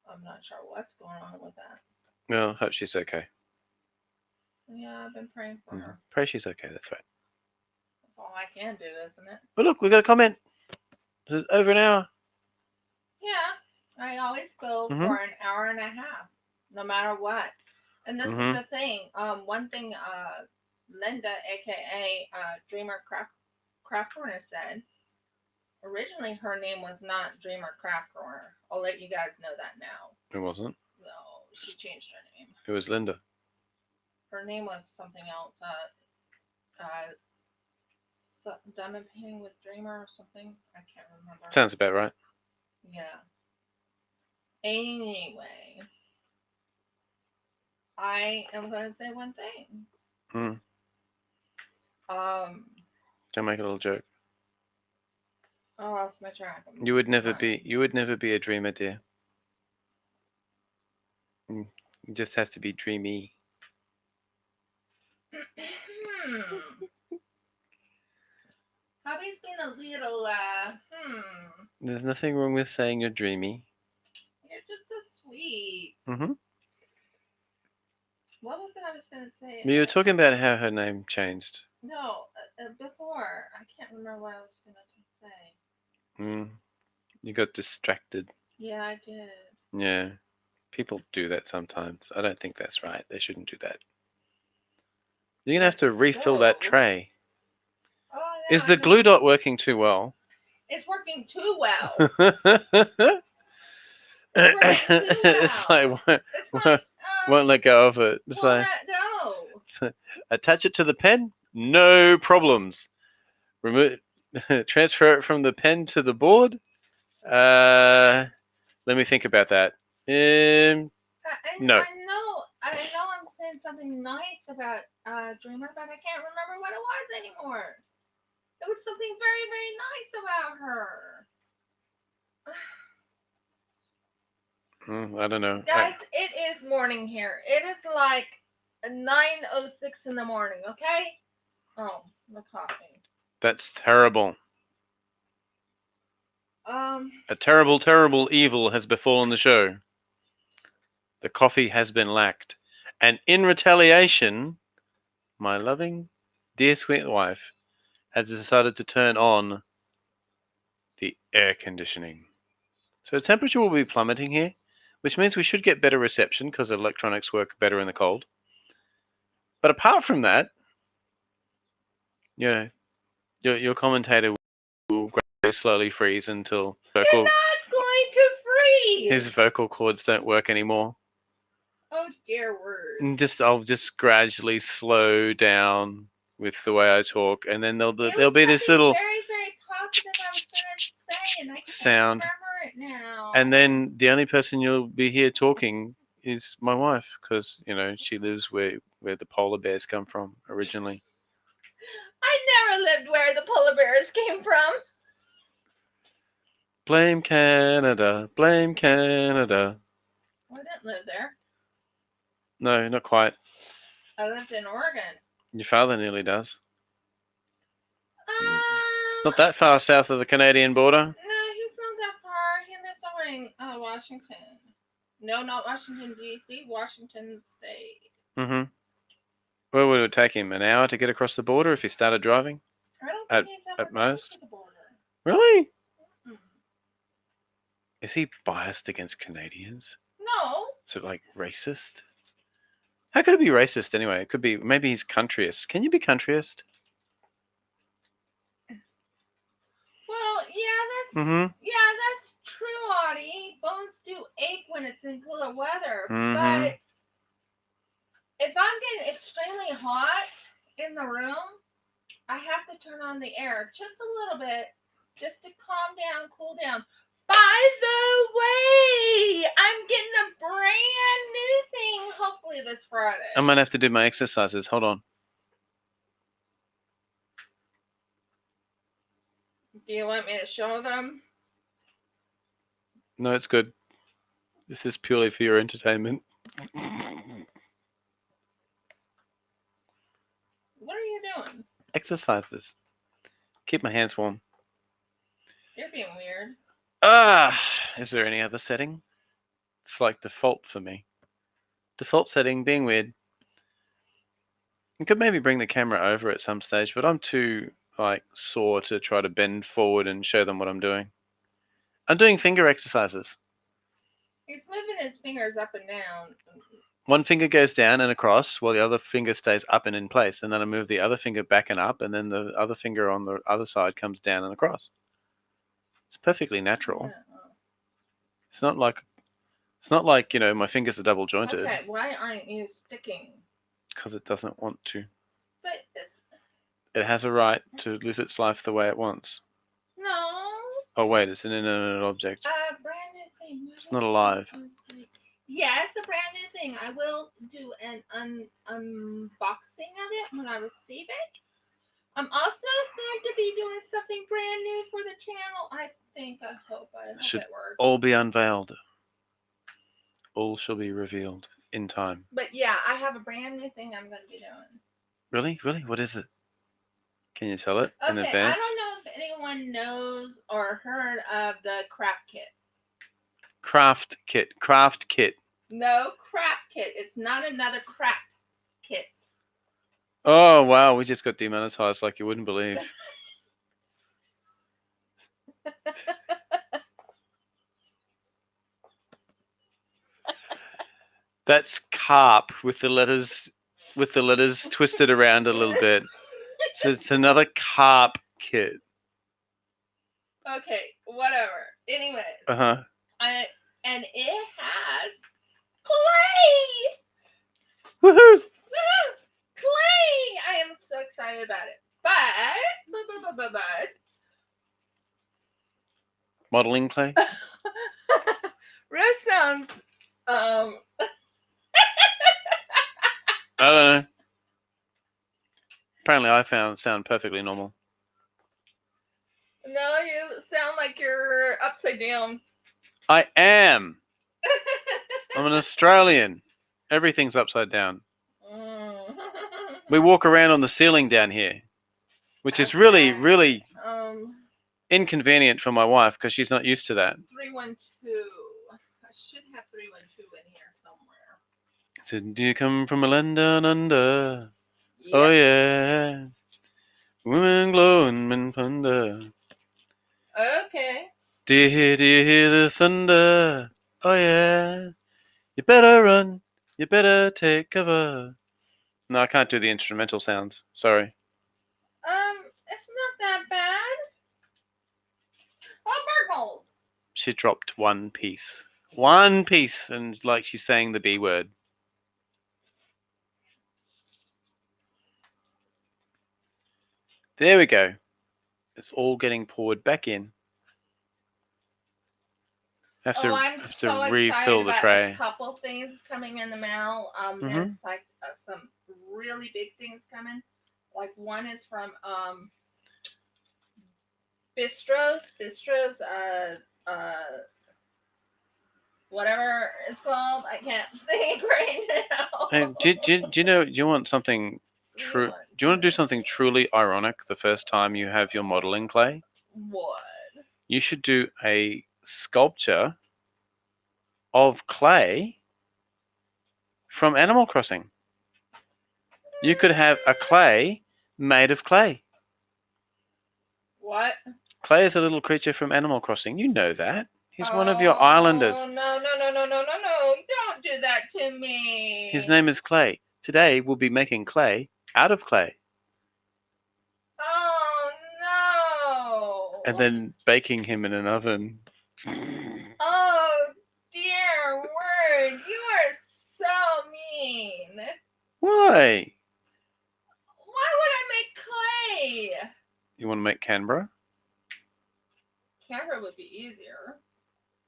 I'm not sure what's going on with that. Well, hope she's okay. Yeah, I've been praying for her. Pray she's okay. That's right. That's all I can do, isn't it? But look, we got a comment. It's over an hour. Yeah, I always go for an hour and a half, no matter what. And this is the thing. One thing, Linda, aka Dreamer Craft Corner, said. Originally, her name was not Dreamer Craft Corner. I'll let you guys know that now. It wasn't. No, she changed her name. It was Linda. Her name was something else. Diamond painting with Dreamer or something. I can't remember. Sounds about right. Yeah. Anyway, I am going to say one thing. Don't make a little joke. I lost my track. You would never be a dreamer, dear. You just have to be dreamy. Hubby's been a little, There's nothing wrong with saying you're dreamy. You're just so sweet. What was it I was going to say? You were talking about how her name changed. No, before. I can't remember what I was going to say. You got distracted. Yeah, I did. Yeah. People do that sometimes. I don't think that's right. They shouldn't do that. You're going to have to refill that tray. Oh, yeah, Is the glue dot working too well? It's working too well. It's like, won't let go of it. It's won't let go. Attach it to the pen, no problems. Transfer it from the pen to the board. Let me think about that. No. I know I'm saying something nice about Dreamer, but I can't remember what it was anymore. It was something very, very nice about her. I don't know. Guys, it is morning here. It is like 9:06 in the morning, okay? Oh, the coffee. That's terrible. A terrible, terrible evil has befallen the show. The coffee has been lacked. And in retaliation, my loving, dear, sweet wife has decided to turn on the air conditioning. So the temperature will be plummeting here, which means we should get better reception because electronics work better in the cold. But apart from that, your commentator will slowly freeze until You're not going to freeze. His vocal cords don't work anymore. Oh dear word. And I'll just gradually slow down with the way I talk, and then there'll be this little very, very positive I was gonna say, and I can't sound. remember it now. And then the only person you'll be here talking is my wife, because she lives where the polar bears come from originally. I never lived where the polar bears came from. Blame Canada, blame Canada. I didn't live there. No, not quite. I lived in Oregon. Your father nearly does. It's not that far south of the Canadian border. No, he's not that far. He lives over in Washington. No, not Washington, D.C., Washington State. Where would it take him? An hour to get across the border if he started driving? I don't think he's ever at most. To the border. Really? Is he biased against Canadians? No. Is it like racist? How could it be racist anyway? It could be, maybe he's countryist. Can you be countryist? Well, yeah, that's true, Audie. Bones do ache when it's in cooler weather. But if I'm getting extremely hot in the room, I have to turn on the air just a little bit, just to calm down, cool down. By the way, I'm getting a hopefully this Friday. I might have to do my exercises. Hold on. Do you want me to show them? No, it's good. This is purely for your entertainment. What are you doing? Exercises. Keep my hands warm. You're being weird. Is there any other setting? It's like default for me. Default setting, being weird. You could maybe bring the camera over at some stage, but I'm too sore to try to bend forward and show them what I'm doing. I'm doing finger exercises. He's moving his fingers up and down. One finger goes down and across while the other finger stays up and in place. And then I move the other finger back and up, and then the other finger on the other side comes down and across. It's perfectly natural. Yeah. It's not like, my fingers are double jointed. Okay, why aren't you sticking? Because it doesn't want to. But it has a right to live its life the way it wants. No. Oh wait, it's an inanimate object. A brand new thing. It's not alive. Yes, a brand new thing. I will do an unboxing of it when I receive it. I'm also going to be doing something brand new for the channel. I hope it works. All be unveiled. All shall be revealed in time. But yeah, I have a brand new thing I'm going to be doing. Really? Really? What is it? Can you tell it in advance? I don't know if anyone knows or heard of the craft kit. Craft kit. No, craft kit. It's not another craft kit. Oh, wow. We just got demonetized like you wouldn't believe. That's carp with the letters twisted around a little bit. So it's another carp kit. Okay, whatever. Anyways. Uh-huh. And it has clay! Woohoo! Woohoo! Clay! I am so excited about it. But modeling clay? Rose sounds I don't know. Apparently I sound perfectly normal. No, you sound like you're upside down. I am. I'm an Australian. Everything's upside down. We walk around on the ceiling down here, which is really, really inconvenient for my wife because she's not used to that. 312. I should have 312 in here somewhere. So, do you come from a land down under? Yep. Oh yeah. Women glow and men thunder. Okay. Do you hear the thunder? Oh yeah. You better run. You better take cover. No, I can't do the instrumental sounds. Sorry. It's not that bad. Oh, Burgles. She dropped one piece. One piece, and like she's saying the B word. There we go. It's all getting poured back in. Have to refill the tray. A couple things coming in the mail. There's like some really big things coming. Like one is from Bistro's whatever it's called. I can't think right now. Hey, do you want something true? Do you want to do something truly ironic the first time you have your modeling clay? What? You should do a sculpture of clay from Animal Crossing. You could have a clay made of clay. What? Clay is a little creature from Animal Crossing. You know that. He's one of your islanders. Oh, no. Don't do that to me. His name is Clay. Today we'll be making clay out of clay. Oh, no. And then baking him in an oven. Oh, dear word. You are so mean. Why? Why would I make clay? You want to make Canberra? Canberra would be easier.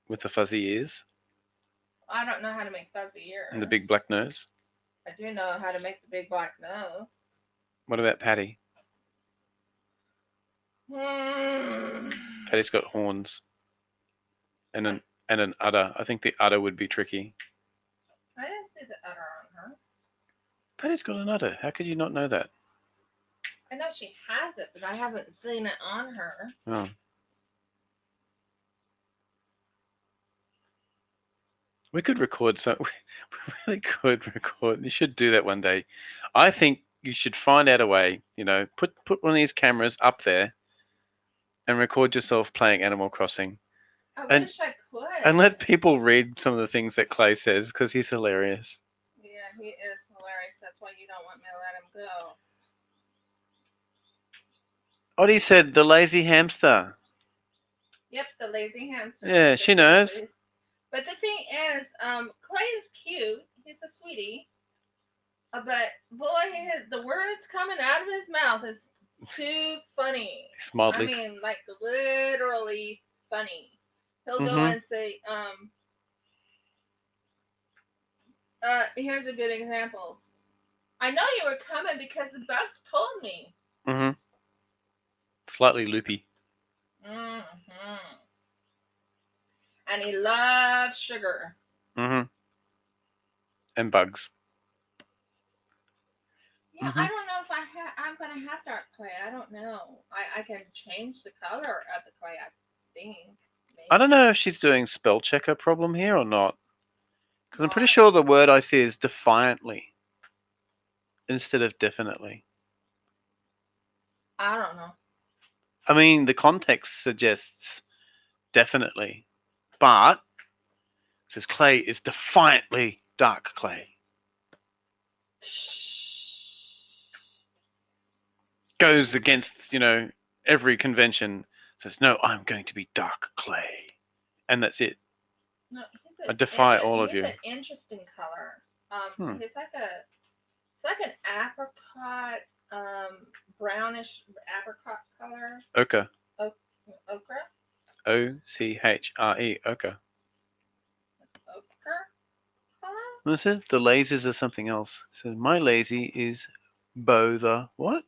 With the fuzzy ears? I don't know how to make fuzzy ears. And the big black nose? I do know how to make the big black nose. What about Patty? Hmm. Patty's got horns and an udder. I think the udder would be tricky. I didn't see the udder on her. Patty's got an udder. How could you not know that? I know she has it, but I haven't seen it on her. Oh. We could record some. We really could record. You should do that one day. I think you should find out a way. Put one of these cameras up there and record yourself playing Animal Crossing, I and wish I could. and let people read some of the things that Clay says because he's hilarious. Yeah, he is hilarious. That's why you don't want me to let him go. Odie said the lazy hamster. Yep, the lazy hamster. Yeah, she knows. But the thing is, Clay is cute. He's a sweetie. But boy, the words coming out of his mouth is too funny. Mildly. I mean, like literally funny. He'll go and say, here's a good example. I know you were coming because the bugs told me. Slightly loopy. And he loves sugar. And bugs. Yeah, I don't know if I'm going to have dark clay. I don't know. I can change the color of the clay, I think. Maybe. I don't know if she's doing spell checker problem here or not. Because I'm pretty sure the word I see is defiantly instead of definitely. I don't know. I mean, the context suggests definitely, but it says clay is defiantly dark clay. Goes against, every convention. Says, no, I'm going to be dark clay. And that's it. No, I defy all of you. He's an interesting color. He's like an apricot, brownish apricot color. Ochre. Ochre? O-C-H-R-E. Ochre. Ochre color? No, it says the lasers are something else. It says my lazy is Bo the what?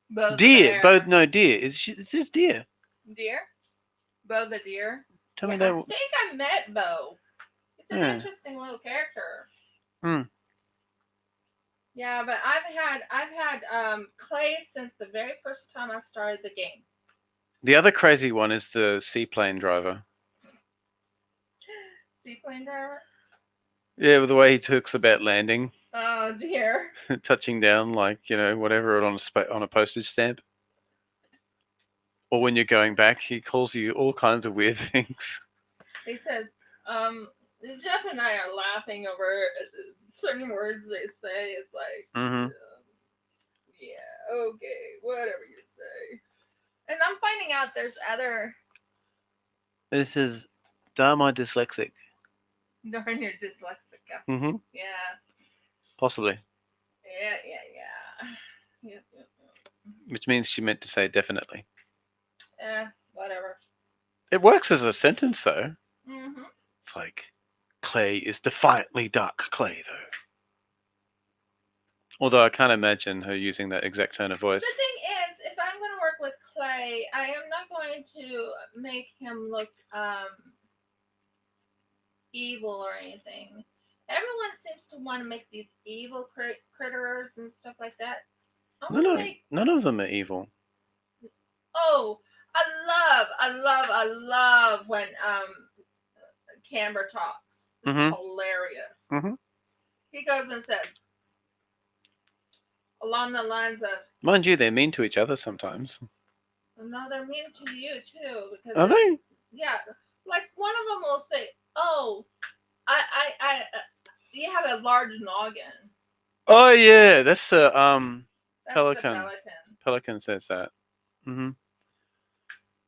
Bo deer. Bo, no, deer. It says deer. Deer? Bo the deer? Tell me that. I think I met Bo. It's an interesting little character. Yeah, but I've had clay since the very first time I started the game. The other crazy one is the seaplane driver. Seaplane driver? Yeah, with the way he talks about landing. Oh dear. Touching down like, whatever on a postage stamp. Or when you're going back, he calls you all kinds of weird things. He says, Jeff and I are laughing over certain words they say. It's like, yeah, okay, whatever you say. And I'm finding out there's other. This is darn my dyslexic. Darn your dyslexic. Yeah. Possibly. Yeah. Which means she meant to say definitely. Whatever. It works as a sentence, though. It's like, clay is defiantly dark clay, though. Although I can't imagine her using that exact tone of voice. The thing is, if I'm going to work with clay, I am not going to make him look evil or anything. Everyone seems to want to make these evil critters and stuff like that. None of them are evil. Oh, I love when Camber talks. It's hilarious. He goes and says, along the lines of... Mind you, they're mean to each other sometimes. No, they're mean to you, too. Because are they? Yeah. Like, one of them will say, oh, you have a large noggin. Oh, yeah. That's the Pelican. Pelican says that.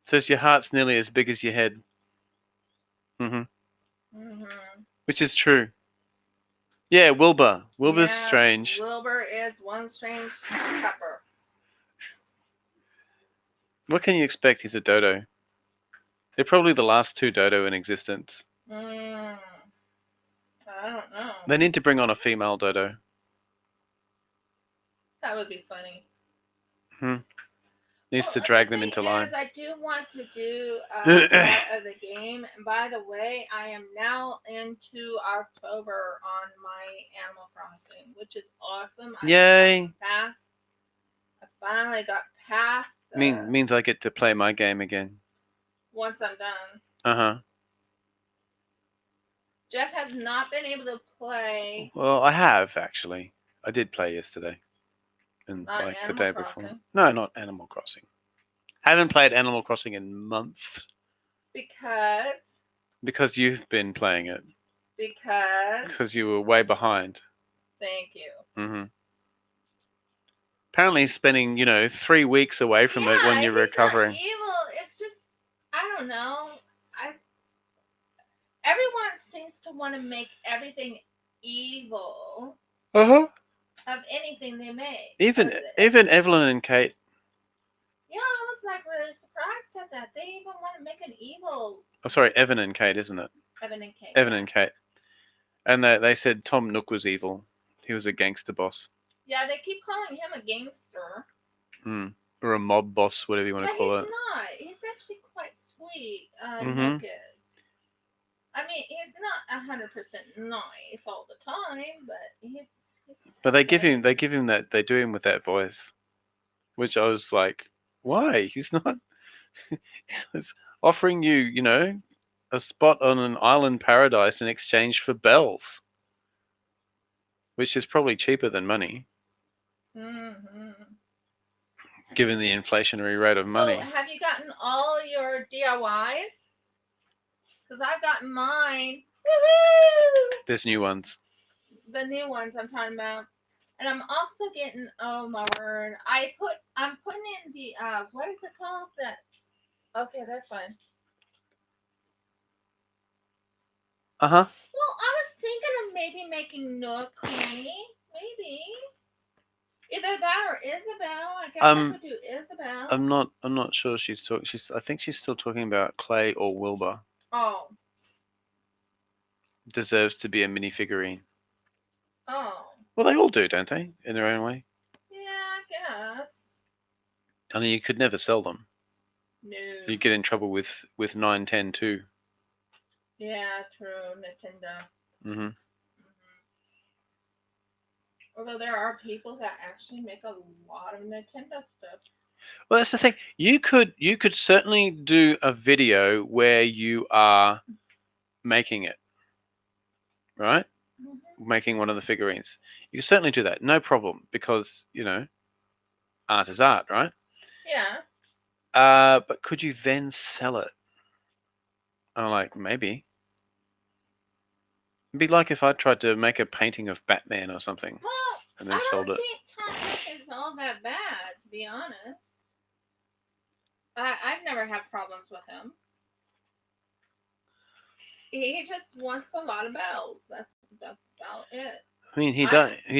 Says your heart's nearly as big as your head. Which is true. Yeah, Wilbur. Wilbur's strange. Wilbur is one strange pepper. What can you expect? He's a dodo. They're probably the last two dodo in existence. I don't know. They need to bring on a female dodo. That would be funny. Needs to drag them into line. I do want to do part of the game. And by the way, I am now into October on my Animal Crossing, which is awesome. Yay! I finally got past. Means I get to play my game again. Once I'm done. Uh-huh. Jeff has not been able to play. Well, I have, actually. I did play yesterday. And Not like the Animal day Crossing? before. No, not Animal Crossing. Haven't played Animal Crossing in months. Because you've been playing it. Because you were way behind. Thank you. Mm-hmm. Apparently spending, 3 weeks away from it when you're recovering. Not evil. It's just, I don't know. Everyone seems to want to make everything evil. Uh-huh. Of anything they make. Even Evelyn and Kate. Yeah, I was like really surprised at that. They even want to make an evil. Oh, sorry, Evan and Kate, isn't it? Evan and Kate. Evan and Kate. And they said Tom Nook was evil. He was a gangster boss. Yeah, they keep calling him a gangster. Or a mob boss, whatever you want to call it. But he's not. He's actually quite sweet. Nook is. I mean, he's not 100% nice all the time, but he's. But they give him that, they do him with that voice, which I was like, why? He's not. He's offering you, a spot on an island paradise in exchange for bells, which is probably cheaper than money. Mm-hmm. Given the inflationary rate of money. Oh, have you gotten all your DIYs? Because I've gotten mine. Woohoo! There's new ones. The new ones I'm talking about. And I'm also getting, oh my word, I'm putting in the, what is it called? Okay, that's fine. Uh-huh. Well, I was thinking of maybe making Nook Honey. Maybe. Either that or Isabel. I guess I could do Isabel. I'm not sure she's talking. I think she's still talking about Clay or Wilbur. Oh. Deserves to be a minifigurine. Oh. Well, they all do, don't they? In their own way. Yeah, I guess. I mean, you could never sell them. No. You get in trouble with 910 too. Yeah, true. Nintendo. Mm-hmm. Although there are people that actually make a lot of Nintendo stuff. Well, that's the thing. You could certainly do a video where you are making it, right? Mm-hmm. Making one of the figurines. You can certainly do that, no problem, because art is art, right? Yeah. But could you then sell it? I'm like, maybe. It'd be like if I tried to make a painting of Batman or something, and then sold it. I don't think Tom Nook is all that bad, to be honest. I've never had problems with him. He just wants a lot of bells. That's about it. I mean, he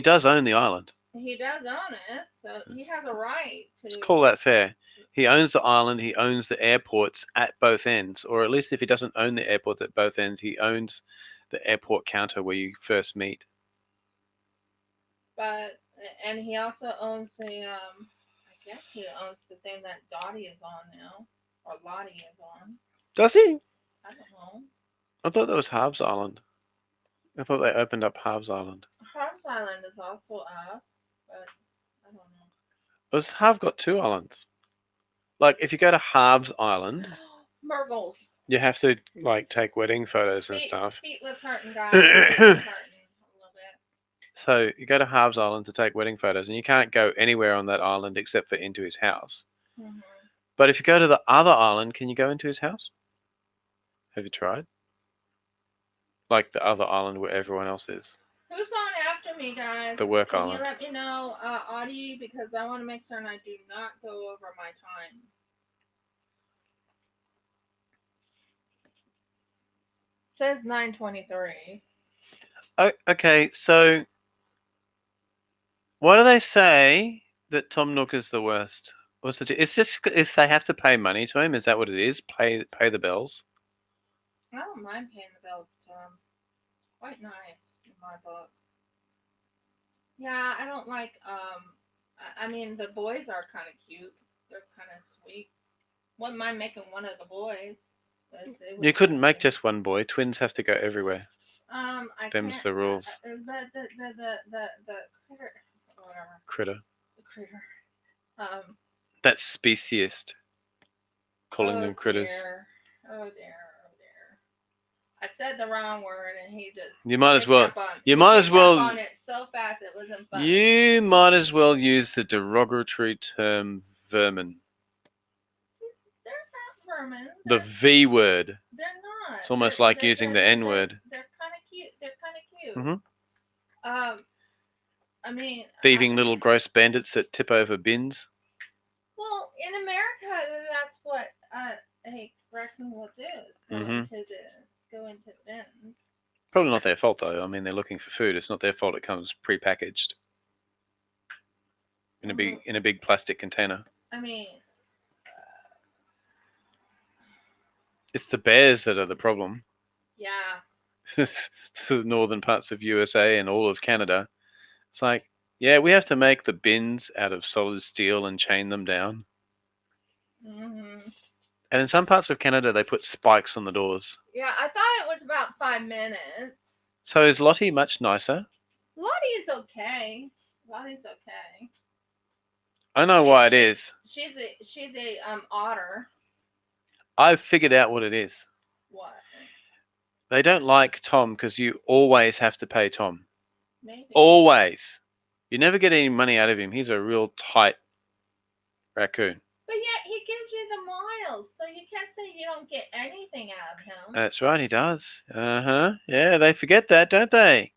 does own the island. He does own it, so he has a right to. Let's call that fair. He owns the island. He owns the airports at both ends, or at least if he doesn't own the airports at both ends, he owns the airport counter where you first meet. And he also owns the. I guess he owns the thing that Dottie is on now, or Lottie is on. Does he? I don't know. I thought that was Harv's Island. I thought they opened up Harv's Island. Harv's Island is also up, but I don't know. Has Harv got two islands? Like, if you go to Harv's Island, Murgles. You have to take wedding photos and stuff. Feet was hurting, guys. Feet was hurting a little bit. So you go to Harv's Island to take wedding photos, and you can't go anywhere on that island except for into his house. Mm-hmm. But if you go to the other island, can you go into his house? Have you tried? Like the other island where everyone else is. Who's on after me, guys? The work island. Can you let me know, Audie, because I want to make certain I do not go over my time. It says 9:23. Oh, okay, so why do they say that Tom Nook is the worst? It's just if they have to pay money to him. Is that what it is? Pay the bells. I don't mind paying the bells to him. Quite nice in my book. Yeah, I don't like I mean, the boys are kind of cute. They're kind of sweet. Wouldn't mind making one of the boys. You couldn't make just one boy. Twins have to go everywhere. I Them's can't. the rules. But the critter, whatever. Critter. The critter. That's speciest. Calling them critters. Dear. Oh dear. Oh dear. I said the wrong word, and he just. You might as well. You might as well. On it so fast it wasn't funny. You might as well use the derogatory term vermin. They're not vermin. The V word. They're not. It's almost like using the N word. They're kind of cute. They're kind of cute. I mean, thieving little gross bandits that tip over bins. Well, in America, that's what a raccoon will do. Is go into the bin. Probably not their fault though. I mean, they're looking for food. It's not their fault. It comes pre-packaged in a big plastic container. I mean, it's the bears that are the problem. Yeah. The northern parts of USA and all of Canada. It's like, yeah, we have to make the bins out of solid steel and chain them down. Mm-hmm. And in some parts of Canada, they put spikes on the doors. Yeah, I thought it was about 5 minutes. So is Lottie much nicer? Lottie's okay. Lottie's okay. I know why it is. She's a otter. I've figured out what it is. What? They don't like Tom because you always have to pay Tom. Maybe. Always. You never get any money out of him. He's a real tight raccoon. But yet he gives you the miles, so you can't say you don't get anything out of him. That's right, he does. Yeah, they forget that, don't they?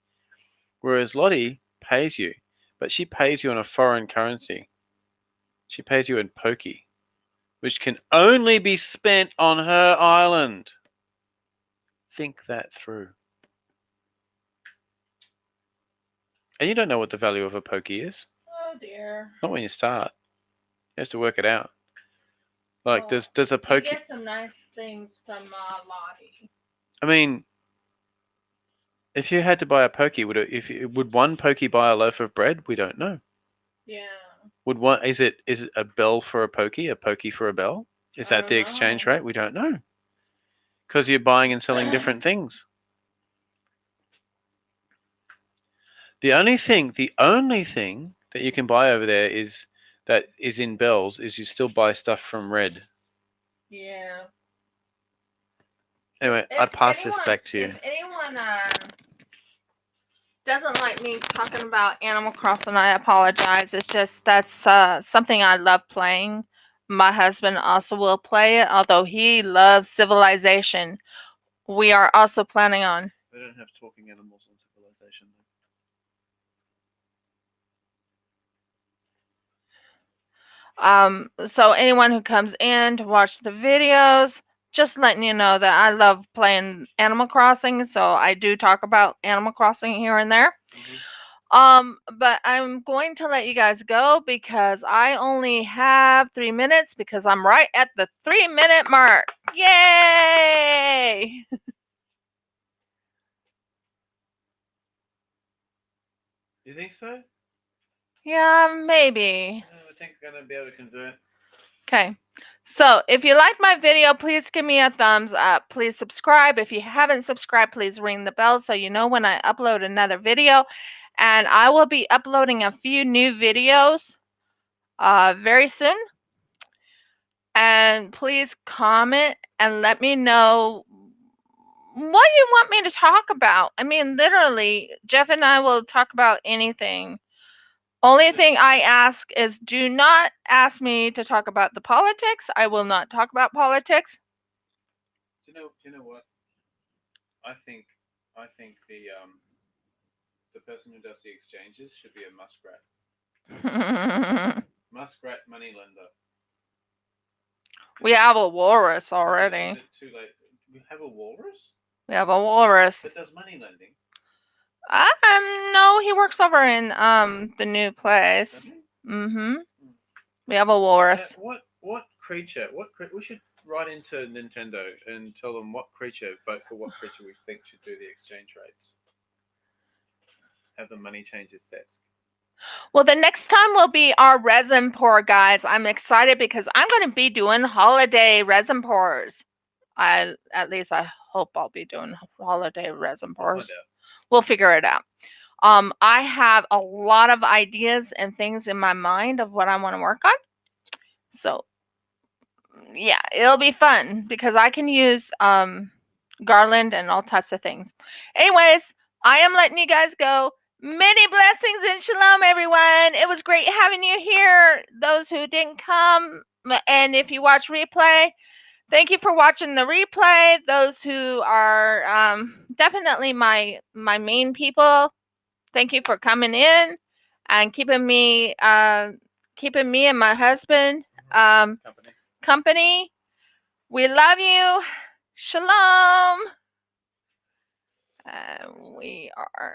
Whereas Lottie pays you, but she pays you in a foreign currency. She pays you in pokey, which can only be spent on her island. Think that through. And you don't know what the value of a pokey is. Oh dear. Not when you start. You have to work it out. Like, does a pokey... You get some nice things from Lottie. I mean, if you had to buy a pokey, would one pokey buy a loaf of bread? We don't know. Yeah. Is it a bell for a pokey for a bell? Is that the exchange rate? We don't know. Because you're buying and selling different things. The only thing that you can buy over there is in bells is you still buy stuff from Red. Yeah. Anyway, I pass this back to you. If anyone doesn't like me talking about Animal Crossing, I apologize. It's just that's something I love playing. My husband also will play it, although he loves Civilization. We are also planning on. They don't have talking animals on Civilization. So anyone who comes in to watch the videos, just letting you know that I love playing Animal Crossing, so I do talk about Animal Crossing here and there. But I'm going to let you guys go because I only have 3 minutes because I'm right at the 3-minute mark. Yay! You think so? Yeah, maybe. I think I'm going to be able to convert. Okay. So if you liked my video, please give me a thumbs up. Please subscribe. If you haven't subscribed, please ring the bell so you know when I upload another video. And I will be uploading a few new videos very soon. And please comment and let me know what you want me to talk about. I mean, literally, Jeff and I will talk about anything. Only thing I ask is do not ask me to talk about the politics. I will not talk about politics. Do you know what? I think the person who does the exchanges should be a muskrat. Muskrat moneylender. We have a walrus already. Is it too late? We have a walrus? We have a walrus. That does money lending. No, he works over in the new place. We have a walrus. What creature? We should write into Nintendo and tell them vote for what creature we think should do the exchange rates. Have the money change its desk. Well, the next time will be our resin pour, guys. I'm excited because I'm going to be doing holiday resin pours. At least I hope I'll be doing holiday resin pours. We'll figure it out. I have a lot of ideas and things in my mind of what I want to work on. So yeah, it'll be fun because I can use garland and all types of things. Anyways, I am letting you guys go. Many blessings and shalom, everyone. It was great having you here. Those who didn't come, and if you watch replay, thank you for watching the replay. Those who are definitely my main people, thank you for coming in and keeping me and my husband company. We love you. Shalom. We are